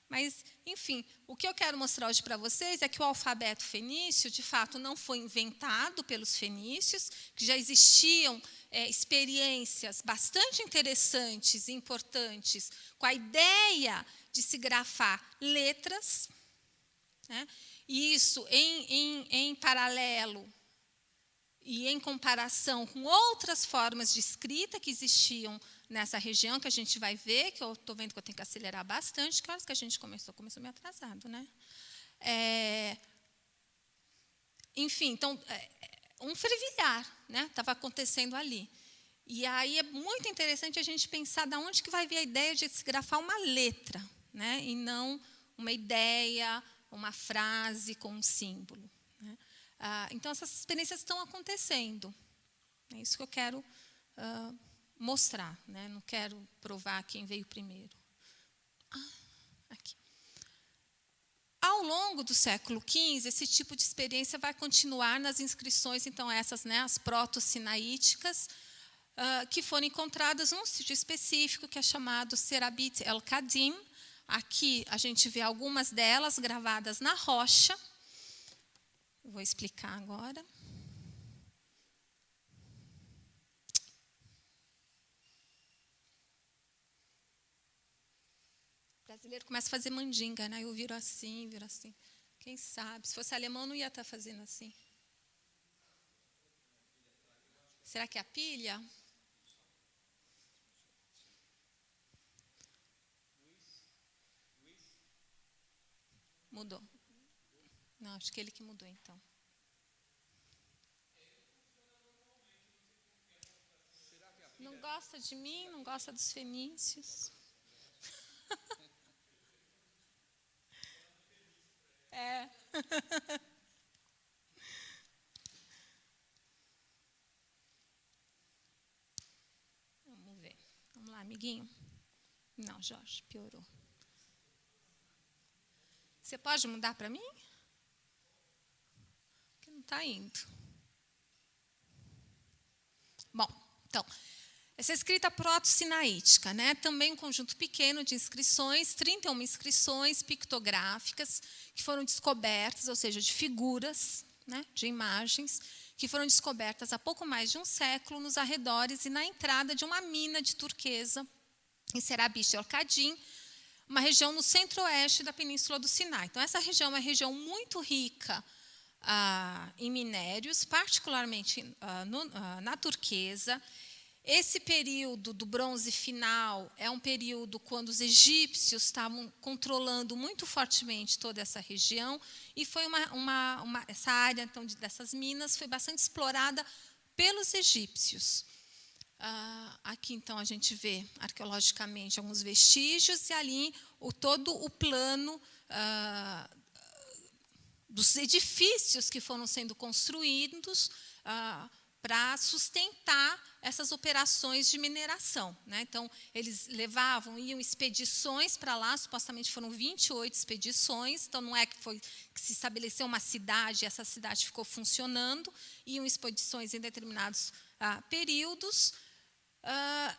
Mas, enfim, o que eu quero mostrar hoje para vocês é que o alfabeto fenício, de fato, não foi inventado pelos fenícios, que já existiam experiências bastante interessantes e importantes com a ideia de se grafar letras, né? E isso em paralelo e em comparação com outras formas de escrita que existiam nessa região, que a gente vai ver, que eu estou vendo que eu tenho que acelerar bastante. Que horas que a gente começou? Começou meio atrasado, né? Enfim, então, um fervilhar, né, estava acontecendo ali. E aí é muito interessante a gente pensar de onde que vai vir a ideia de se grafar uma letra, né, e não uma ideia, uma frase com um símbolo. Né? Então, essas experiências estão acontecendo. É isso que eu quero mostrar. Né? Não quero provar quem veio primeiro. Aqui. Ao longo do século XV, esse tipo de experiência vai continuar nas inscrições, então, essas, né, as proto-sinaíticas, que foram encontradas num sítio específico, que é chamado Serabit el-Kadim. Aqui a gente vê algumas delas gravadas na rocha. Vou explicar agora. O brasileiro começa a fazer mandinga, né? Eu viro assim, viro assim. Quem sabe? Se fosse alemão, não ia estar fazendo assim. Será que é a pilha? Mudou. Não, acho que ele que mudou, então. Não gosta de mim, não gosta dos fenícios. Vamos ver. Vamos lá, amiguinho. Não, Jorge, piorou. Você pode mudar para mim? Porque não está indo. Bom, então, essa escrita proto-sinaítica, né? Também um conjunto pequeno de inscrições, 31 inscrições pictográficas que foram descobertas, ou seja, de figuras, né, de imagens, que foram descobertas há pouco mais de um século nos arredores e na entrada de uma mina de turquesa em Serabit el-Kadim, uma região no centro-oeste da Península do Sinai. Então, essa região é uma região muito rica em minérios, particularmente na turquesa, Esse período do bronze final é um período quando os egípcios estavam controlando muito fortemente toda essa região, e foi essa área então, dessas minas foi bastante explorada pelos egípcios. Aqui, então, a gente vê arqueologicamente alguns vestígios, e ali todo o plano dos edifícios que foram sendo construídos para sustentar essas operações de mineração, né? Então, eles iam expedições para lá, supostamente foram 28 expedições, então não é que se estabeleceu uma cidade e essa cidade ficou funcionando, iam expedições em determinados períodos,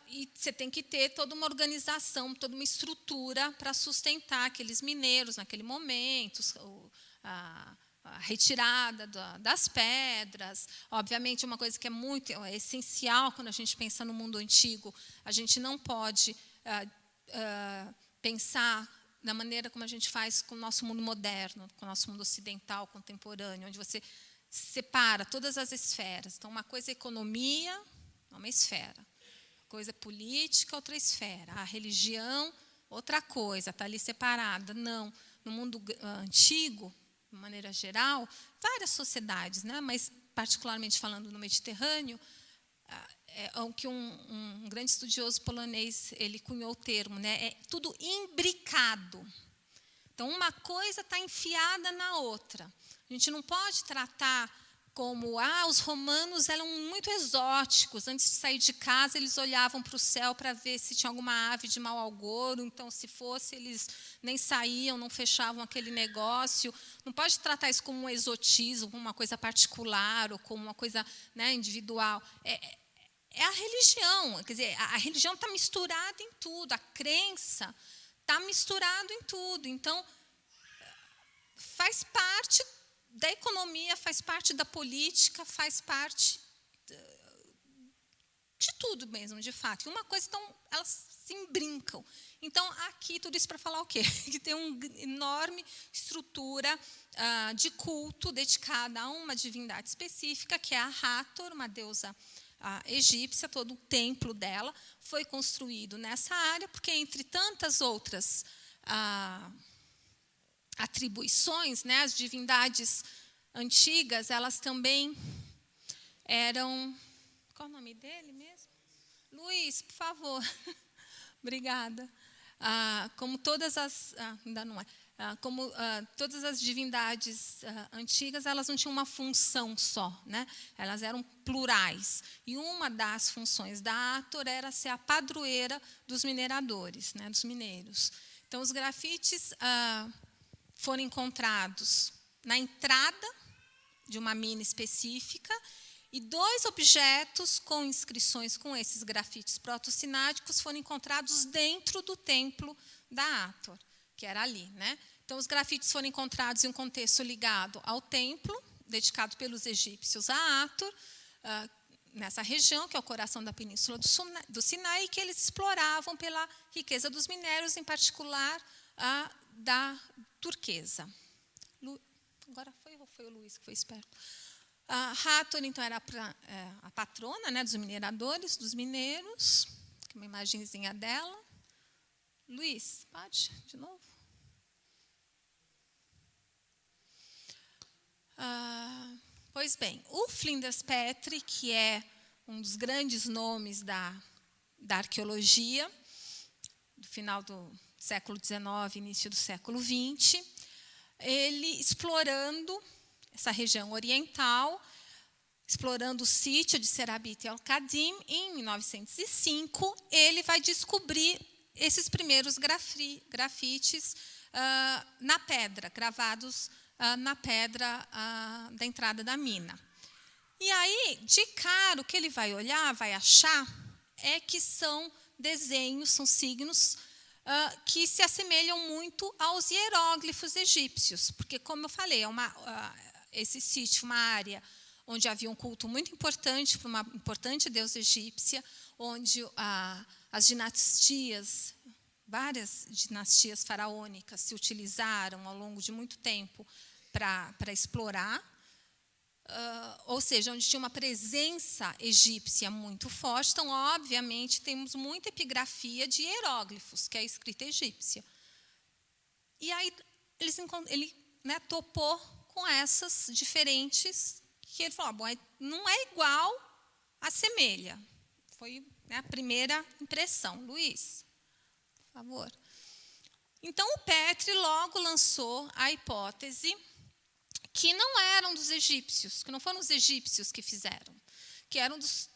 e você tem que ter toda uma organização, toda uma estrutura para sustentar aqueles mineiros naquele momento, a retirada das pedras. Obviamente, uma coisa que é essencial quando a gente pensa no mundo antigo, a gente não pode pensar da maneira como a gente faz com o nosso mundo moderno, com o nosso mundo ocidental, contemporâneo, onde você separa todas as esferas. Então, uma coisa é economia, é uma esfera. Coisa política, outra esfera. A religião, outra coisa, está ali separada. Não. No mundo antigo, de maneira geral, várias sociedades, né? Mas particularmente falando no Mediterrâneo, o que um grande estudioso polonês ele cunhou o termo, né? É tudo imbricado. Então, uma coisa está enfiada na outra. A gente não pode tratar como os romanos eram muito exóticos. Antes de sair de casa, eles olhavam para o céu para ver se tinha alguma ave de mau agouro. Então, se fosse, eles nem saíam, não fechavam aquele negócio. Não pode tratar isso como um exotismo, como uma coisa particular ou como uma coisa, né, individual. É a religião. Quer dizer, a religião está misturada em tudo. A crença está misturada em tudo. Então, faz parte da economia, faz parte da política, faz parte de tudo mesmo, de fato. E uma coisa, então, elas se imbrincam. Então, aqui, tudo isso para falar o quê? Que tem uma enorme estrutura de culto dedicada a uma divindade específica, que é a Hathor, uma deusa egípcia. Todo o templo dela foi construído nessa área, porque, entre tantas outras atribuições, né, as divindades antigas, elas também eram... Qual o nome dele mesmo? Luiz, por favor. Obrigada. Como todas as... ainda não é. Como todas as divindades antigas, elas não tinham uma função só, né? Elas eram plurais. E uma das funções da Hathor era ser a padroeira dos mineradores, né, dos mineiros. Então, os grafites foram encontrados na entrada de uma mina específica, e 2 objetos com inscrições com esses grafites protosináticos foram encontrados dentro do templo da Hathor, que era ali, né? Então, os grafites foram encontrados em um contexto ligado ao templo, dedicado pelos egípcios a Hathor, nessa região, que é o coração da Península do Sinai, e que eles exploravam pela riqueza dos minérios, em particular da turquesa. Agora foi o Luiz que foi esperto. Hathor, então, era a patrona, né, dos mineradores, dos mineiros. Aqui uma imagenzinha dela. Luiz, pode? De novo? Pois bem, o Flinders Petrie, que é um dos grandes nomes da arqueologia, do final do século XIX, início do século XX, ele explorando essa região oriental, explorando o sítio de Serabit el-Qadim, em 1905, ele vai descobrir esses primeiros grafites na pedra, gravados na pedra da entrada da mina. E aí, de cara, o que ele vai olhar, vai achar, é que são desenhos, são signos que se assemelham muito aos hieróglifos egípcios, porque, como eu falei, esse sítio, uma área onde havia um culto muito importante para uma importante deusa egípcia, onde as dinastias, várias dinastias faraônicas se utilizaram ao longo de muito tempo para explorar. ou seja, onde tinha uma presença egípcia muito forte. Então, obviamente, temos muita epigrafia de hieróglifos, que é a escrita egípcia. E aí ele topou com essas diferentes, que ele falou, bom, não é igual, assemelha. Foi a primeira impressão. Luiz, por favor. Então, o Petrie logo lançou a hipótese que não eram dos egípcios, que não foram os egípcios que fizeram, que eram dos,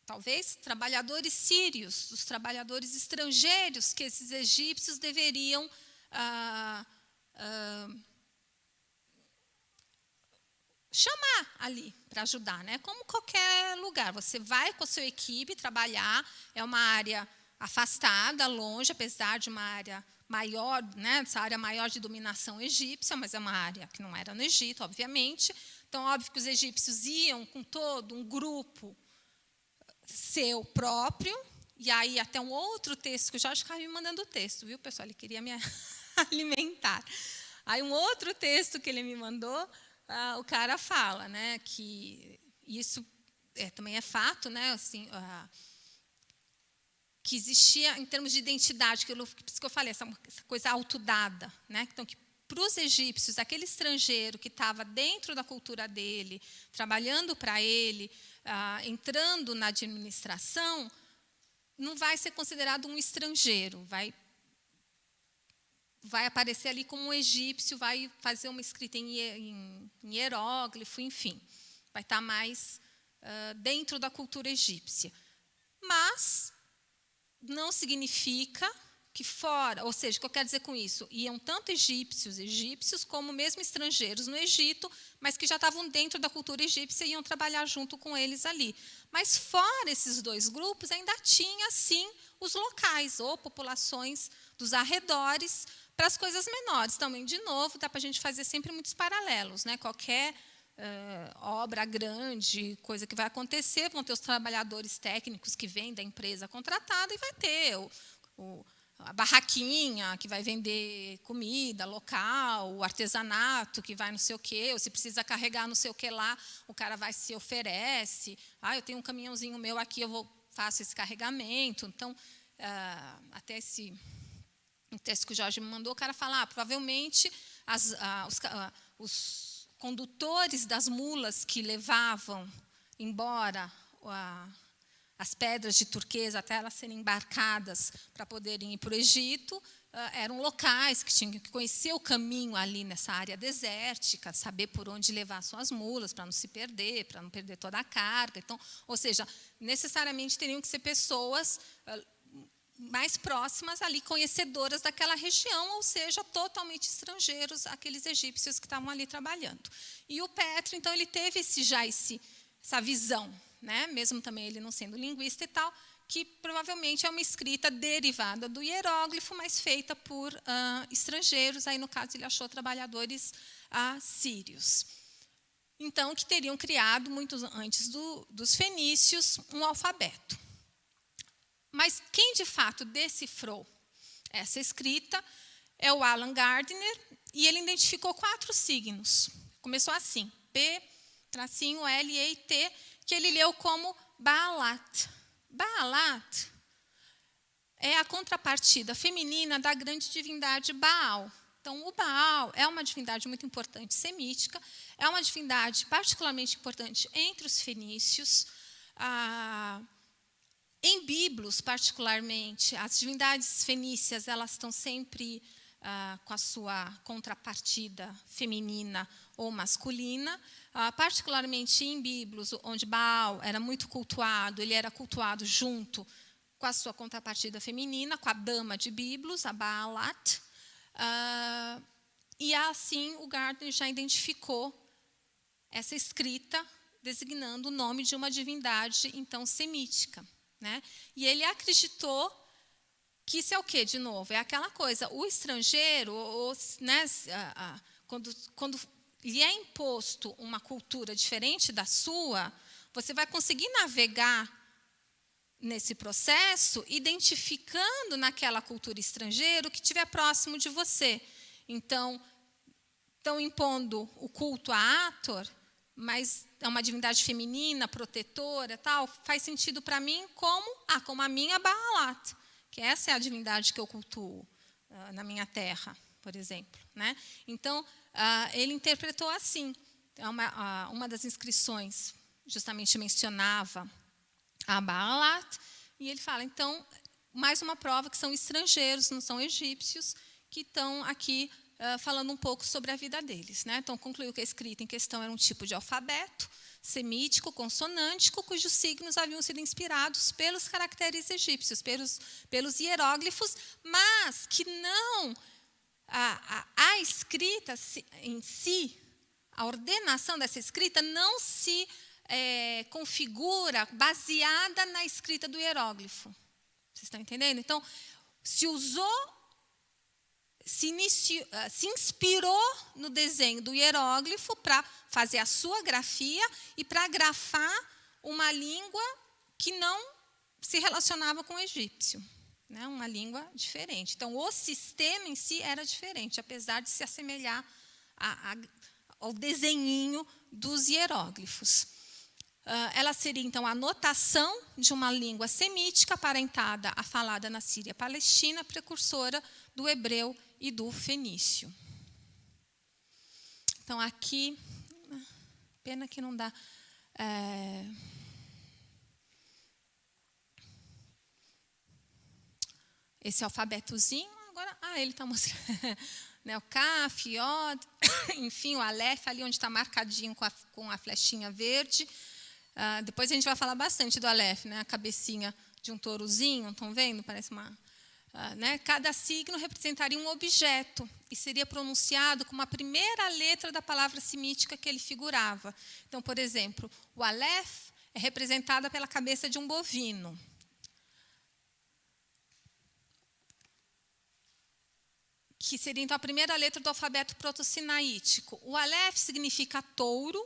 talvez, trabalhadores sírios, dos trabalhadores estrangeiros que esses egípcios deveriam chamar ali para ajudar, né? Como qualquer lugar. Você vai com a sua equipe trabalhar, é uma área afastada, longe, apesar de uma área maior, né, essa área maior de dominação egípcia, mas é uma área que não era no Egito, obviamente. Então, óbvio que os egípcios iam com todo um grupo seu próprio, e aí até um outro texto, que o Jorge ficava me mandando o texto, viu, pessoal? Ele queria me alimentar. Aí um outro texto que ele me mandou, o cara fala, né, que isso também é fato, né, assim, que existia, em termos de identidade, que eu falei, essa coisa autodada, né? Então, que para os egípcios, aquele estrangeiro que estava dentro da cultura dele, trabalhando para ele, entrando na administração, não vai ser considerado um estrangeiro, vai aparecer ali como um egípcio, vai fazer uma escrita em hieróglifo, enfim, vai estar mais dentro da cultura egípcia. Mas não significa que fora, ou seja, o que eu quero dizer com isso? Iam tanto egípcios, como mesmo estrangeiros no Egito, mas que já estavam dentro da cultura egípcia e iam trabalhar junto com eles ali. Mas fora esses dois grupos, ainda tinha, sim, os locais, ou populações dos arredores, para as coisas menores. Também, de novo, dá para a gente fazer sempre muitos paralelos, né? Qualquer obra grande, coisa que vai acontecer, vão ter os trabalhadores técnicos que vêm da empresa contratada e vai ter a barraquinha que vai vender comida local, o artesanato que vai não sei o quê, ou se precisa carregar não sei o quê lá, o cara vai se oferece. Eu tenho um caminhãozinho meu aqui, faço esse carregamento. Então, até um texto que o Jorge me mandou, o cara fala, provavelmente os condutores das mulas que levavam embora as pedras de turquesa até elas serem embarcadas para poderem ir para o Egito, eram locais que tinham que conhecer o caminho ali nessa área desértica, saber por onde levar suas mulas para não se perder, para não perder toda a carga. Então, ou seja, necessariamente teriam que ser pessoas mais próximas ali, conhecedoras daquela região, ou seja, totalmente estrangeiros, aqueles egípcios que estavam ali trabalhando. E o Petrie, então, ele teve essa visão, né? Mesmo também ele não sendo linguista e tal, que provavelmente é uma escrita derivada do hieróglifo, mas feita por estrangeiros. Aí, no caso, ele achou trabalhadores sírios. Então, que teriam criado, muito antes dos fenícios, um alfabeto. Mas quem, de fato, decifrou essa escrita é o Alan Gardner, e ele identificou 4 signos. Começou assim, P, tracinho, L, E e T, que ele leu como Baalat. Baalat é a contrapartida feminina da grande divindade Baal. Então, o Baal é uma divindade muito importante semítica, é uma divindade particularmente importante entre os fenícios. Em Biblos, particularmente, as divindades fenícias elas estão sempre com a sua contrapartida feminina ou masculina. Particularmente em Biblos, onde Baal era muito cultuado, ele era cultuado junto com a sua contrapartida feminina, com a dama de Biblos, a Baalat. E assim o Gardner já identificou essa escrita designando o nome de uma divindade, então, semítica. Né? E ele acreditou que isso é o quê, de novo? É aquela coisa, o estrangeiro, né, quando lhe é imposto uma cultura diferente da sua, você vai conseguir navegar nesse processo, identificando naquela cultura estrangeira o que estiver próximo de você. Então, estão impondo o culto a Hathor, mas é uma divindade feminina, protetora, tal, faz sentido para mim como a minha Baalat, que essa é a divindade que eu cultuo na minha terra, por exemplo, né? Então, ele interpretou assim. Uma das inscrições justamente mencionava a Baalat, e ele fala, então, mais uma prova que são estrangeiros, não são egípcios, que estão aqui falando um pouco sobre a vida deles, né? Então, concluiu que a escrita em questão era um tipo de alfabeto semítico, consonântico, cujos signos haviam sido inspirados pelos caracteres egípcios, pelos hieróglifos, mas que não a escrita em si, a ordenação dessa escrita não se configura baseada na escrita do hieróglifo. Vocês estão entendendo? Então, se inspirou no desenho do hieróglifo para fazer a sua grafia e para grafar uma língua que não se relacionava com o egípcio, né? Uma língua diferente. Então, o sistema em si era diferente, apesar de se assemelhar ao desenhinho dos hieróglifos. Ela seria, então, a notação de uma língua semítica aparentada a falada na Síria Palestina, precursora do hebreu e do fenício. Então, aqui, pena que não dá. Esse alfabetozinho, agora, ele está mostrando. Né, o Kaf, Yod, enfim, o Aleph, ali onde está marcadinho com a flechinha verde. Depois a gente vai falar bastante do Aleph, né, a cabecinha de um tourozinho, estão vendo? Parece uma... né, cada signo representaria um objeto e seria pronunciado como a primeira letra da palavra semítica que ele figurava. Então, por exemplo, o Aleph é representada pela cabeça de um bovino. Que seria, então, a primeira letra do alfabeto proto-sinaítico. O Aleph significa touro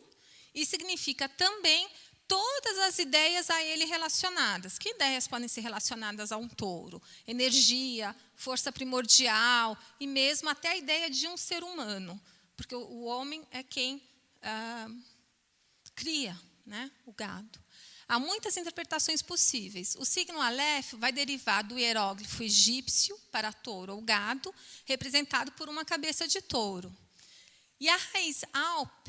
e significa também todas as ideias a ele relacionadas. Que ideias podem ser relacionadas a um touro? Energia, força primordial e mesmo até a ideia de um ser humano. Porque o homem é quem cria, né, o gado. Há muitas interpretações possíveis. O signo Aleph vai derivar do hieróglifo egípcio para touro ou gado, representado por uma cabeça de touro. E a raiz Alp,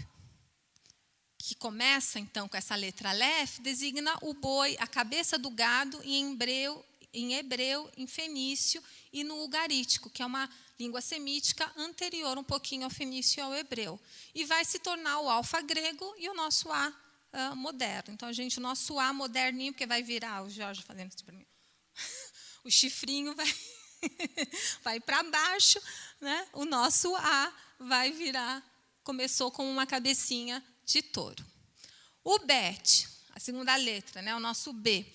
que começa então com essa letra Aleph, designa o boi, a cabeça do gado em hebreu, em fenício e no ugarítico, que é uma língua semítica anterior um pouquinho ao fenício e ao hebreu. E vai se tornar o alfa grego e o nosso A moderno. Então, gente, o nosso A moderninho, porque vai virar, o Jorge fazendo isso para mim, o chifrinho vai para baixo, né? O nosso A vai virar, começou com uma cabecinha de touro. O Bet, a segunda letra, né? O nosso B,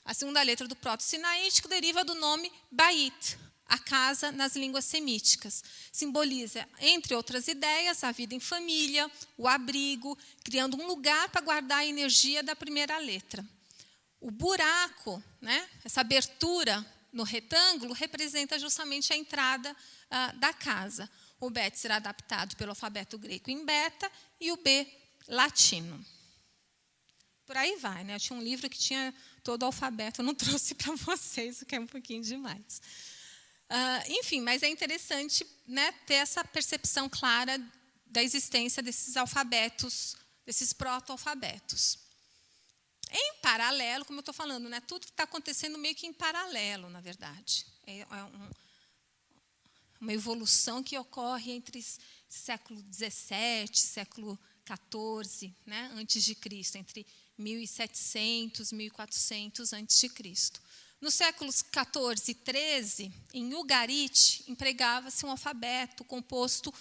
a segunda letra do proto-sinaítico deriva do nome Bait, a casa nas línguas semíticas. Simboliza, entre outras ideias, a vida em família, o abrigo, criando um lugar para guardar a energia da primeira letra. O buraco, né, essa abertura no retângulo, representa justamente a entrada da casa. O Bet será adaptado pelo alfabeto grego em beta e o B latino. Por aí vai, né? Eu tinha um livro que tinha todo o alfabeto, eu não trouxe para vocês, o que é um pouquinho demais. Enfim, mas é interessante, né, ter essa percepção clara da existência desses alfabetos, desses proto-alfabetos. Em paralelo, como eu estou falando, né, tudo está acontecendo meio que em paralelo, na verdade. É uma evolução que ocorre entre século XVII, século XIV, né, antes de Cristo, entre 1700 e 1400 antes de Cristo. Nos séculos XIV e XIII, em Ugarit, empregava-se um alfabeto composto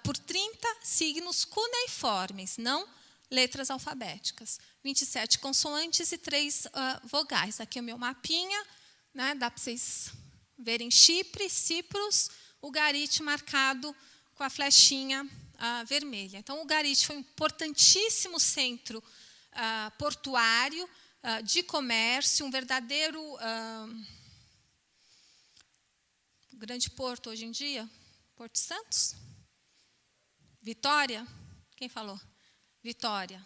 por 30 signos cuneiformes, não letras alfabéticas. 27 consoantes e 3 vogais. Aqui é o meu mapinha, né? Dá para vocês verem Chipre, Cipros, Ugarit marcado com a flechinha vermelha. Então, Ugarit foi um importantíssimo centro portuário, de comércio, um verdadeiro grande porto hoje em dia. Porto Santos? Vitória? Quem falou? Vitória.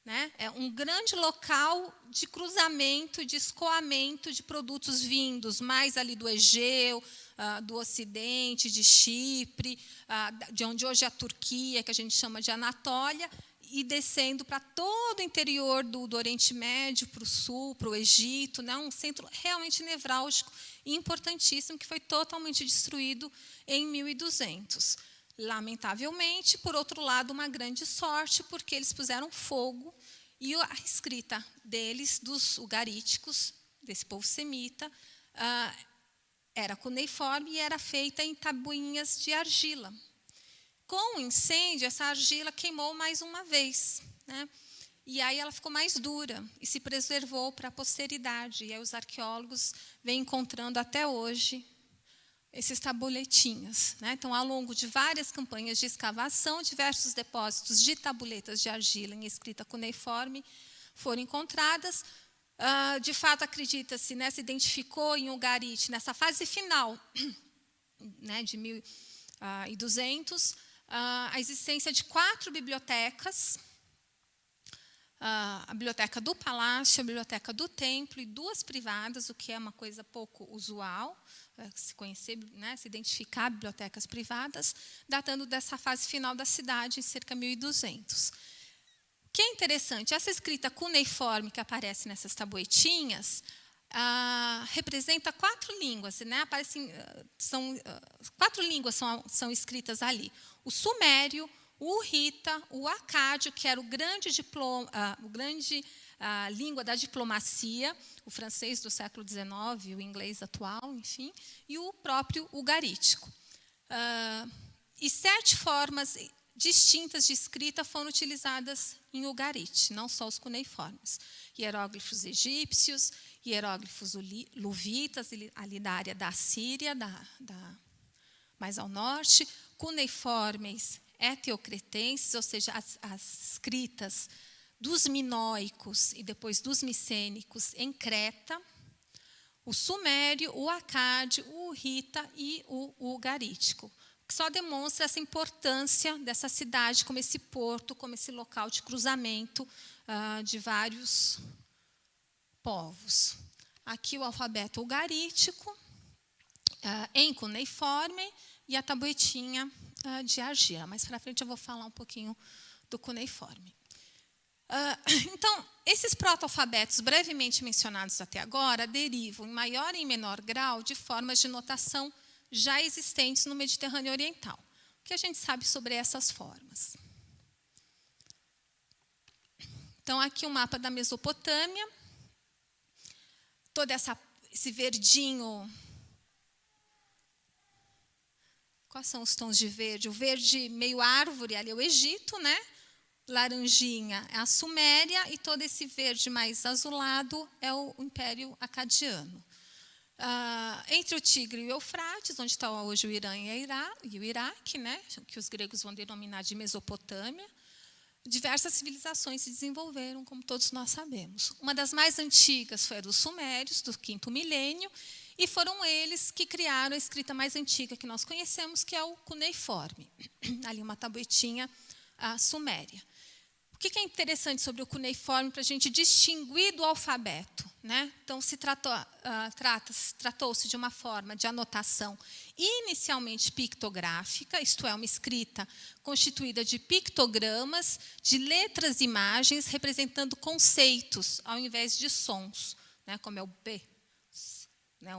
Né? É um grande local de cruzamento, de escoamento de produtos vindos, mais ali do Egeu, do Ocidente, de Chipre, de onde hoje é a Turquia, que a gente chama de Anatólia, e descendo para todo o interior do Oriente Médio, para o sul, para o Egito, né? Um centro realmente nevrálgico e importantíssimo, que foi totalmente destruído em 1200. Lamentavelmente, por outro lado, uma grande sorte, porque eles puseram fogo e a escrita deles, dos ugaríticos, desse povo semita, era cuneiforme e era feita em tabuinhas de argila. Com o incêndio, essa argila queimou mais uma vez, né? E aí ela ficou mais dura e se preservou para a posteridade. E aí os arqueólogos vêm encontrando até hoje esses tabuletinhos, né? Então, ao longo de várias campanhas de escavação, diversos depósitos de tabuletas de argila em escrita cuneiforme foram encontradas. De fato, acredita-se, né, se identificou em Ugarit, nessa fase final, né, de 1200, a existência de 4 bibliotecas, a biblioteca do palácio, a biblioteca do templo e 2 privadas, o que é uma coisa pouco usual, se conhecer, né, se identificar bibliotecas privadas, datando dessa fase final da cidade, em cerca de 1200. O que é interessante, essa escrita cuneiforme que aparece nessas tabuetinhas representa 4 línguas, né? 4 línguas são escritas ali. O sumério, o urrita, o acádio, que era o grande língua da diplomacia, o francês do século XIX, o inglês atual, enfim, e o próprio ugarítico. E 7 formas distintas de escrita foram utilizadas em Ugarit, não só os cuneiformes. Hieróglifos egípcios, hieróglifos luvitas, ali da área da Síria, mais ao norte, cuneiformes etiocretenses, ou seja, as escritas dos minoicos e depois dos micênicos em Creta, o sumério, o acádio, o urrita e o ugarítico, que só demonstra essa importância dessa cidade como esse porto, como esse local de cruzamento de vários povos. Aqui o alfabeto ugarítico, em cuneiforme, e a tabuetinha de argila. Mais para frente eu vou falar um pouquinho do cuneiforme. Então, esses proto-alfabetos brevemente mencionados até agora derivam, em maior e em menor grau, de formas de notação já existentes no Mediterrâneo Oriental. O que a gente sabe sobre essas formas? Então, aqui um mapa da Mesopotâmia. Todo esse verdinho. Quais são os tons de verde? O verde meio árvore, ali é o Egito, né? Laranjinha é a Suméria, e todo esse verde mais azulado é o Império Acadiano. Entre o Tigre e o Eufrates, onde está hoje o Irã e o Iraque, né? Que os gregos vão denominar de Mesopotâmia, diversas civilizações se desenvolveram, como todos nós sabemos. Uma das mais antigas foi a dos Sumérios, do 5º milênio, e foram eles que criaram a escrita mais antiga que nós conhecemos, que é o cuneiforme. Ali uma tabuetinha suméria. O que é interessante sobre o cuneiforme para a gente distinguir do alfabeto, né? Então, tratou-se de uma forma de anotação inicialmente pictográfica, isto é, uma escrita constituída de pictogramas, de letras e imagens representando conceitos, ao invés de sons, né? Como é o B, né?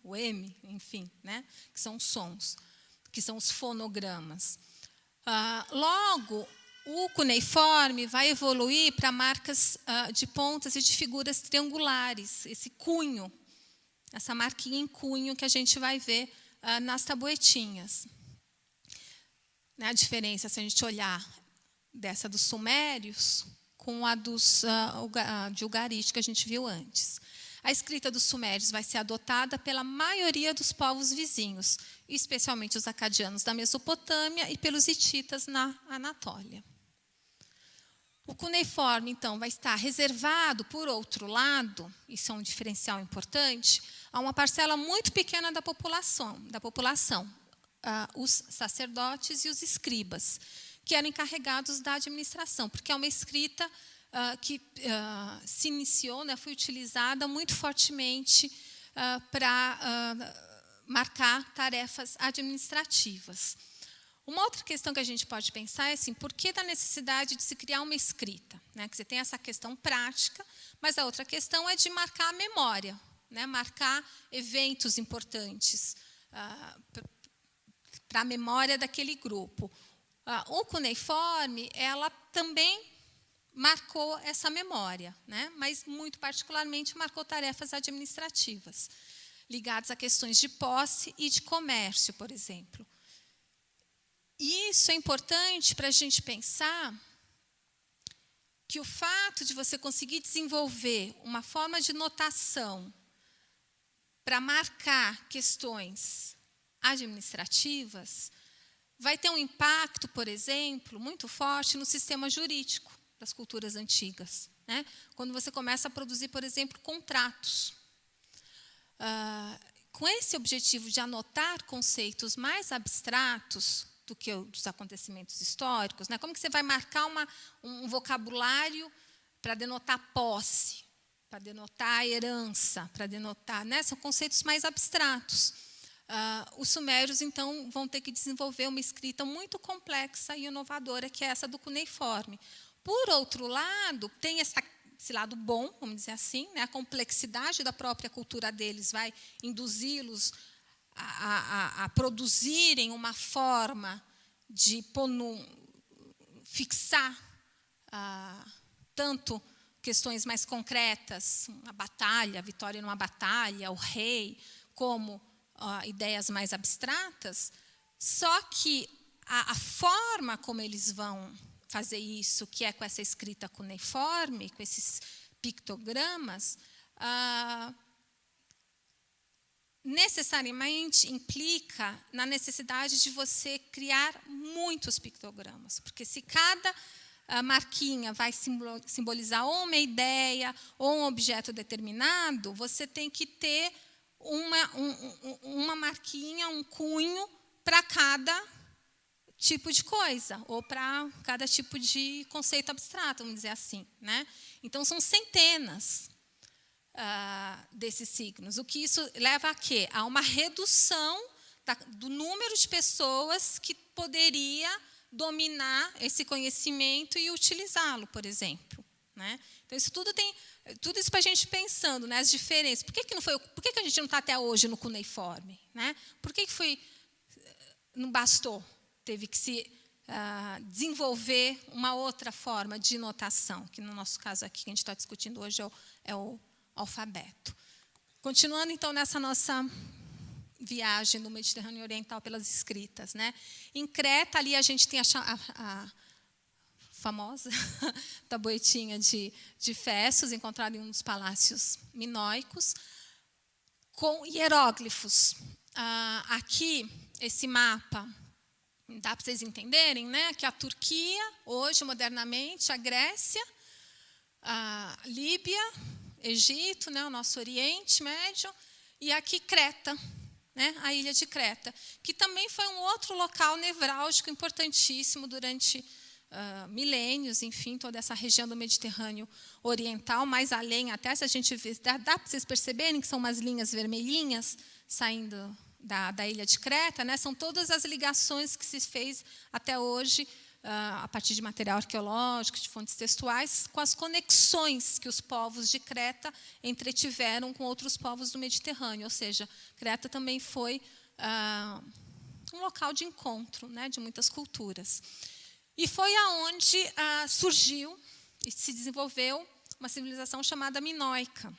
O M, enfim, né? Que são sons, que são os fonogramas. Logo, o cuneiforme vai evoluir para marcas de pontas e de figuras triangulares, esse cunho, essa marquinha em cunho que a gente vai ver nas tabuetinhas. A diferença, se a gente olhar dessa dos sumérios com a de Ugarit, que a gente viu antes. A escrita dos sumérios vai ser adotada pela maioria dos povos vizinhos, especialmente os acadianos da Mesopotâmia e pelos hititas na Anatólia. O cuneiforme, então, vai estar reservado, por outro lado, isso é um diferencial importante, a uma parcela muito pequena da população, os sacerdotes e os escribas, que eram encarregados da administração, porque é uma escrita que se iniciou, né, foi utilizada muito fortemente para marcar tarefas administrativas. Uma outra questão que a gente pode pensar é assim, por que da necessidade de se criar uma escrita? Né, que você tem essa questão prática, mas a outra questão é de marcar a memória, né, marcar eventos importantes para a memória daquele grupo. O cuneiforme, ela também marcou essa memória, né? Mas, muito particularmente, marcou tarefas administrativas, ligadas a questões de posse e de comércio, por exemplo. E isso é importante para a gente pensar que o fato de você conseguir desenvolver uma forma de notação para marcar questões administrativas vai ter um impacto, por exemplo, muito forte no sistema jurídico das culturas antigas, né? Quando você começa a produzir, por exemplo, contratos. Com esse objetivo de anotar conceitos mais abstratos do que os acontecimentos históricos, né? Como que você vai marcar um vocabulário para denotar posse, para denotar herança, para denotar, né? São conceitos mais abstratos. Os sumérios, então, vão ter que desenvolver uma escrita muito complexa e inovadora, que é essa do cuneiforme. Por outro lado, tem esse lado bom, vamos dizer assim, né? A complexidade da própria cultura deles vai induzi-los a produzirem uma forma de fixar tanto questões mais concretas, uma batalha, a vitória numa batalha, o rei, como ideias mais abstratas, só que a forma como eles vão fazer isso, que é com essa escrita cuneiforme, com esses pictogramas, necessariamente implica na necessidade de você criar muitos pictogramas, porque se cada marquinha vai simbolizar ou uma ideia ou um objeto determinado, você tem que ter uma marquinha, um cunho para cada tipo de coisa, ou para cada tipo de conceito abstrato, vamos dizer assim, né? Então, são centenas desses signos. O que isso leva a quê? A uma redução do número de pessoas que poderia dominar esse conhecimento e utilizá-lo, por exemplo, né? Então, isso tudo isso para a gente pensando, né, as diferenças. Por que a gente não está até hoje no cuneiforme, né? Por que não bastou? Teve que se desenvolver uma outra forma de notação, que no nosso caso aqui, que a gente está discutindo hoje, é o alfabeto. Continuando, então, nessa nossa viagem no Mediterrâneo Oriental pelas escritas, né? Em Creta, ali a gente tem a famosa tabuetinha de Fessos, encontrada em um dos palácios minoicos, com hieróglifos. Aqui, esse mapa, dá para vocês entenderem, né, que a Turquia, hoje, modernamente, a Grécia, a Líbia, Egito, né, o nosso Oriente Médio, e aqui Creta, né, a ilha de Creta, que também foi um outro local nevrálgico importantíssimo durante milênios, enfim, toda essa região do Mediterrâneo Oriental, mais além, até se a gente ver, dá para vocês perceberem que são umas linhas vermelhinhas saindo da ilha de Creta, né? São todas as ligações que se fez até hoje, a partir de material arqueológico, de fontes textuais, com as conexões que os povos de Creta entretiveram com outros povos do Mediterrâneo. Ou seja, Creta também foi um local de encontro, né, de muitas culturas. E foi aonde surgiu e se desenvolveu uma civilização chamada minoica.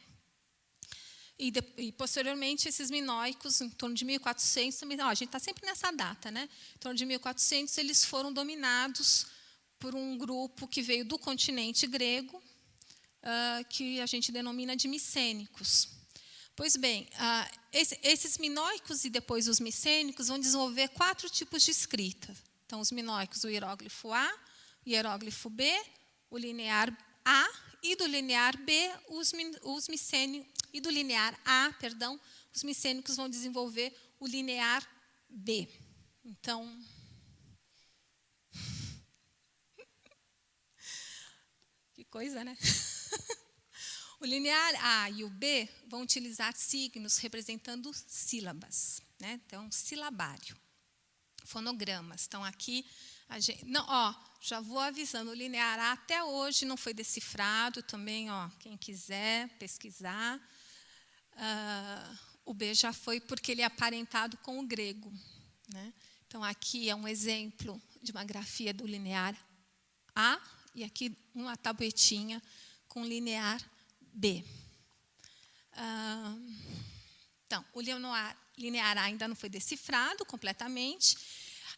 E posteriormente, esses minoicos, em torno de 1400, também, a gente está sempre nessa data, né? Em torno de 1400, eles foram dominados por um grupo que veio do continente grego, que a gente denomina de micênicos. Pois bem, esses minoicos e depois os micênicos vão desenvolver 4 tipos de escrita. Então, os minoicos, o hieróglifo A, o hieróglifo B, o linear A, e do linear B, os micênicos, e do linear A, perdão, os micênicos vão desenvolver o linear B. Então, Que coisa, né? O linear A e o B vão utilizar signos representando sílabas, né? Então, silabário. Fonogramas. Então, aqui, já vou avisando, o linear A até hoje não foi decifrado também, quem quiser pesquisar. O B já foi porque ele é aparentado com o grego, né? Então, aqui é um exemplo de uma grafia do linear A e aqui uma tabuetinha com linear B. Então, o linear A ainda não foi decifrado completamente.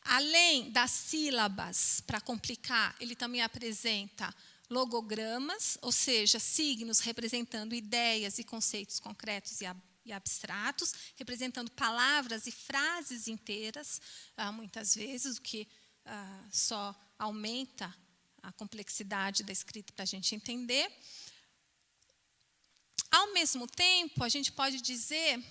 Além das sílabas, para complicar, ele também apresenta logogramas, ou seja, signos representando ideias e conceitos concretos e abstratos, representando palavras e frases inteiras, muitas vezes, o que só aumenta a complexidade da escrita para a gente entender. Ao mesmo tempo, a gente pode dizer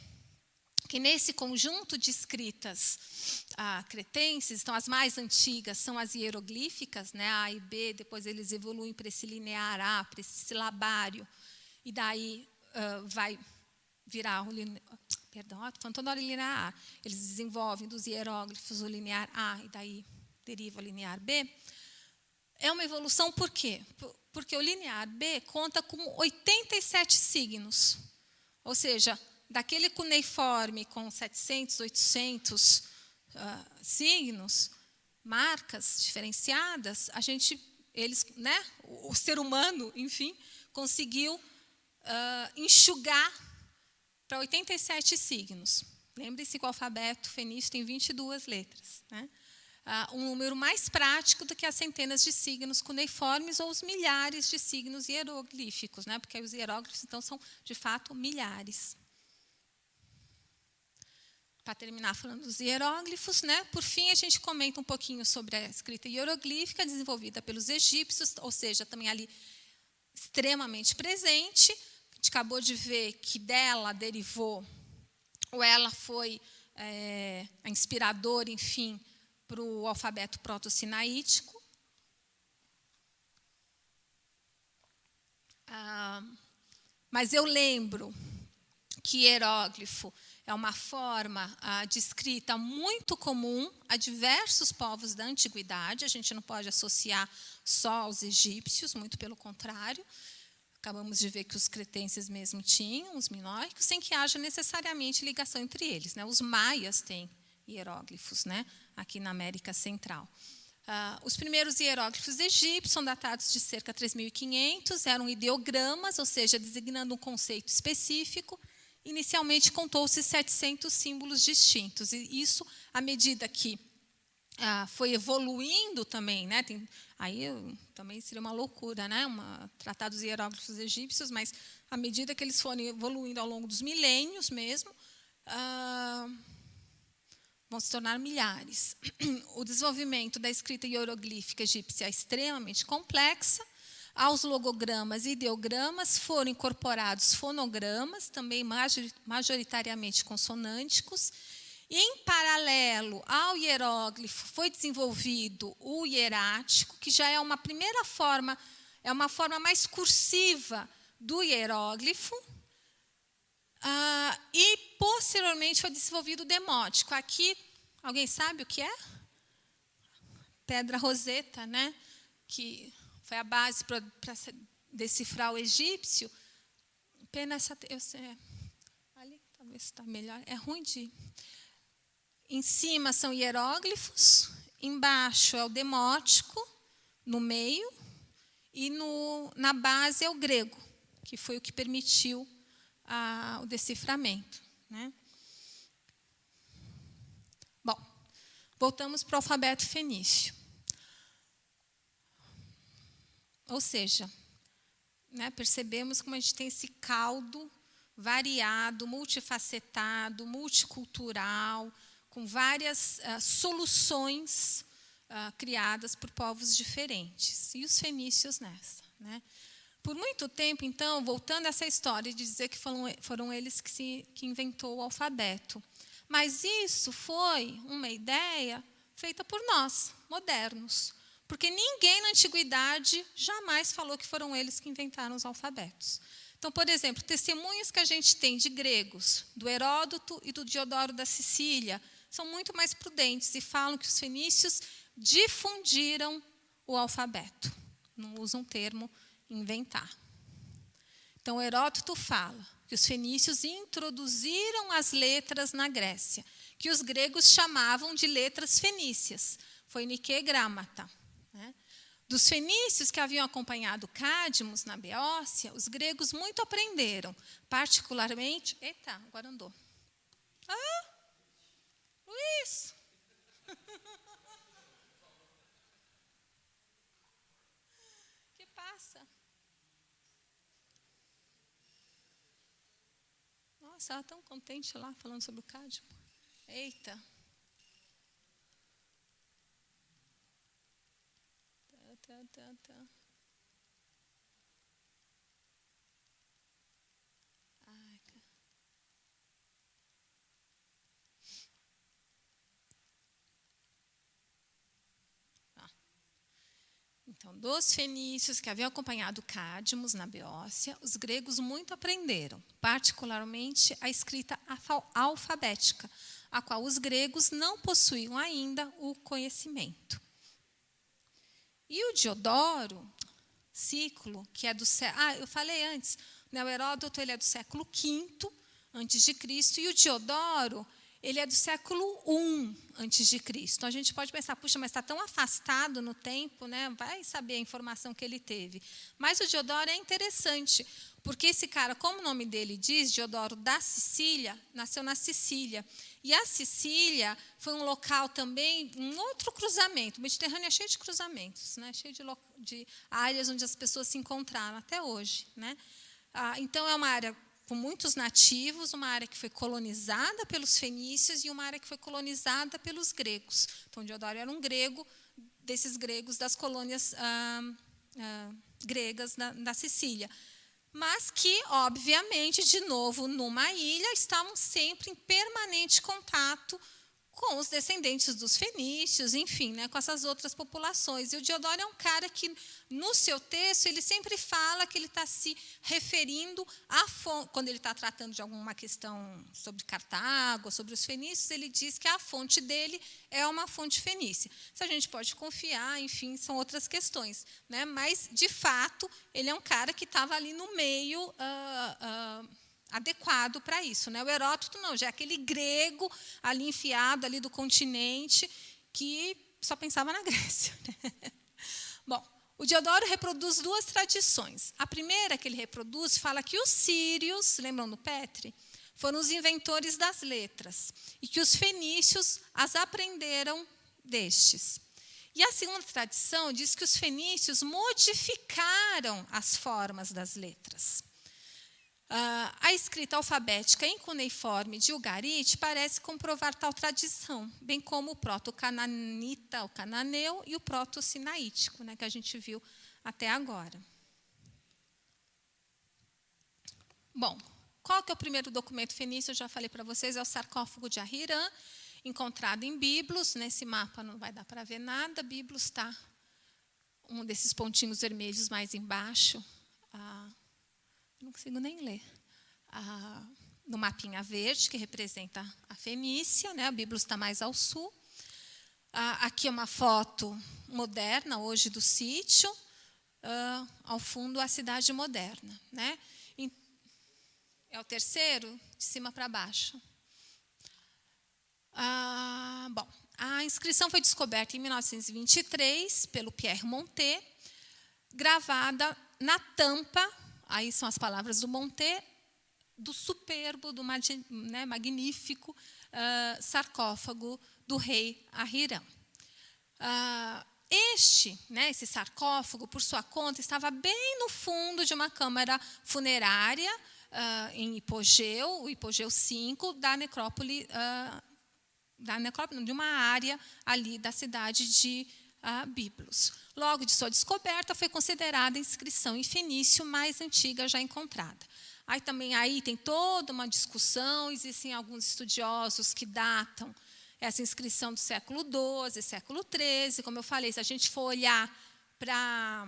que nesse conjunto de escritas cretenses, então as mais antigas são as hieroglíficas, né, A e B, depois eles evoluem para esse linear A, para esse silabário, e daí vai virar o linear, toda hora linear A. Eles desenvolvem dos hieróglifos o linear A e daí deriva o linear B. É uma evolução por quê? Porque o linear B conta com 87 signos, ou seja, daquele cuneiforme com 700, 800 signos, marcas diferenciadas, o ser humano, enfim, conseguiu enxugar para 87 signos. Lembre-se que o alfabeto fenício tem 22 letras, né? Um número mais prático do que as centenas de signos cuneiformes ou os milhares de signos hieroglíficos, né? Porque os hieróglifos, então, são, de fato, milhares. Para terminar falando dos hieróglifos, né? Por fim, a gente comenta um pouquinho sobre a escrita hieroglífica desenvolvida pelos egípcios, ou seja, também ali extremamente presente. A gente acabou de ver que dela derivou, ou ela foi a inspiradora, enfim, para o alfabeto proto-sinaítico. Mas eu lembro que hieróglifo é uma forma de escrita muito comum a diversos povos da antiguidade. A gente não pode associar só aos egípcios, muito pelo contrário. Acabamos de ver que os cretenses mesmo tinham, os minoicos, sem que haja necessariamente ligação entre eles, né? Os maias têm hieróglifos, né, aqui na América Central. Os primeiros hieróglifos egípcios são datados de cerca de 3.500, eram ideogramas, ou seja, designando um conceito específico. Inicialmente contou-se 700 símbolos distintos, e isso, à medida que foi evoluindo também, né, também seria uma loucura, né, tratar dos hieróglifos egípcios, mas à medida que eles forem evoluindo ao longo dos milênios mesmo, vão se tornar milhares. O desenvolvimento da escrita hieroglífica egípcia é extremamente complexa. Aos logogramas e ideogramas foram incorporados fonogramas, também majoritariamente consonânticos. E, em paralelo ao hieróglifo, foi desenvolvido o hierático, que já é uma primeira forma, é uma forma mais cursiva do hieróglifo. E, posteriormente, foi desenvolvido o demótico. Aqui, alguém sabe o que é? Pedra Roseta, né? Que foi a base para decifrar o egípcio. Pena essa... ali, talvez está melhor. É ruim de... Em cima são hieróglifos, embaixo é o demótico, no meio, e na base é o grego, que foi o que permitiu o deciframento, né? Bom, voltamos para o alfabeto fenício. Ou seja, né, percebemos como a gente tem esse caldo variado, multifacetado, multicultural, com várias soluções criadas por povos diferentes. E os fenícios nessa, né? Por muito tempo, então, voltando a essa história de dizer que foram eles que inventou o alfabeto. Mas isso foi uma ideia feita por nós, modernos. Porque ninguém na antiguidade jamais falou que foram eles que inventaram os alfabetos. Então, por exemplo, testemunhos que a gente tem de gregos, do Heródoto e do Diodoro da Sicília, são muito mais prudentes e falam que os fenícios difundiram o alfabeto. Não usam o termo inventar. Então, Heródoto fala que os fenícios introduziram as letras na Grécia, que os gregos chamavam de letras fenícias. Foi Nike Grámata. Dos fenícios que haviam acompanhado Cadmos na Beócia, os gregos muito aprenderam, particularmente... Eita, agora andou. Ah, Luiz! Que passa? Nossa, ela tão contente lá, falando sobre o Cadmo. Eita! Ai, então, dos fenícios que haviam acompanhado Cadmos na Beócia, os gregos muito aprenderam, particularmente a escrita alfabética, a qual os gregos não possuíam ainda o conhecimento. E o Diodoro, Ciclo, que é do século... eu falei antes, né, o Heródoto ele é do século V a.C., e o Diodoro ele é do século I a.C. Então, a gente pode pensar, puxa, mas está tão afastado no tempo, né? Vai saber a informação que ele teve. Mas o Diodoro é interessante, porque esse cara, como o nome dele diz, Diodoro da Sicília, nasceu na Sicília. E a Sicília foi um local também, um outro cruzamento. O Mediterrâneo é cheio de cruzamentos, né? Cheio de áreas onde as pessoas se encontraram até hoje, né? Então, é uma área com muitos nativos, uma área que foi colonizada pelos fenícios e uma área que foi colonizada pelos gregos. Então, Diodoro era um grego, desses gregos das colônias gregas da Sicília. Mas que, obviamente, de novo, numa ilha, estavam sempre em permanente contato com os descendentes dos fenícios, enfim, né, com essas outras populações. E o Diodoro é um cara que, no seu texto, ele sempre fala que ele está se referindo a fonte, quando ele está tratando de alguma questão sobre Cartago, sobre os fenícios, ele diz que a fonte dele é uma fonte fenícia. Se a gente pode confiar, enfim, são outras questões, né? Mas, de fato, ele é um cara que estava ali no meio adequado para isso, né? O Heródoto não, já é aquele grego ali enfiado ali do continente que só pensava na Grécia, né? Bom, o Diodoro reproduz duas tradições. A primeira que ele reproduz fala que os sírios, lembram do Petri, foram os inventores das letras e que os fenícios as aprenderam destes. E a segunda tradição diz que os fenícios modificaram as formas das letras. A escrita alfabética em cuneiforme de Ugarit parece comprovar tal tradição, bem como o proto-cananita, o cananeu, e o proto-sinaítico, né, que a gente viu até agora. Bom, qual que é o primeiro documento fenício? Eu já falei para vocês, é o sarcófago de Ahriran, encontrado em Biblos. Nesse mapa não vai dar para ver nada. Biblos está um desses pontinhos vermelhos mais embaixo. Não consigo nem ler. No mapinha verde, que representa a Fenícia, né? A Biblos está mais ao sul. Aqui é uma foto moderna, hoje, do sítio. Ao fundo, a cidade moderna, né? É o terceiro, de cima para baixo. Bom, a inscrição foi descoberta em 1923 pelo Pierre Montet, gravada na tampa, aí são as palavras do Montet, do superbo, do magnífico sarcófago do rei Ahriran. Esse sarcófago, por sua conta, estava bem no fundo de uma câmara funerária em Hipogeu, o Hipogeu 5, da necrópole, de uma área ali da cidade de Biblos. Logo de sua descoberta, foi considerada a inscrição em fenício mais antiga já encontrada. Aí tem toda uma discussão, existem alguns estudiosos que datam essa inscrição do século XII, século XIII. Como eu falei, se a gente for olhar para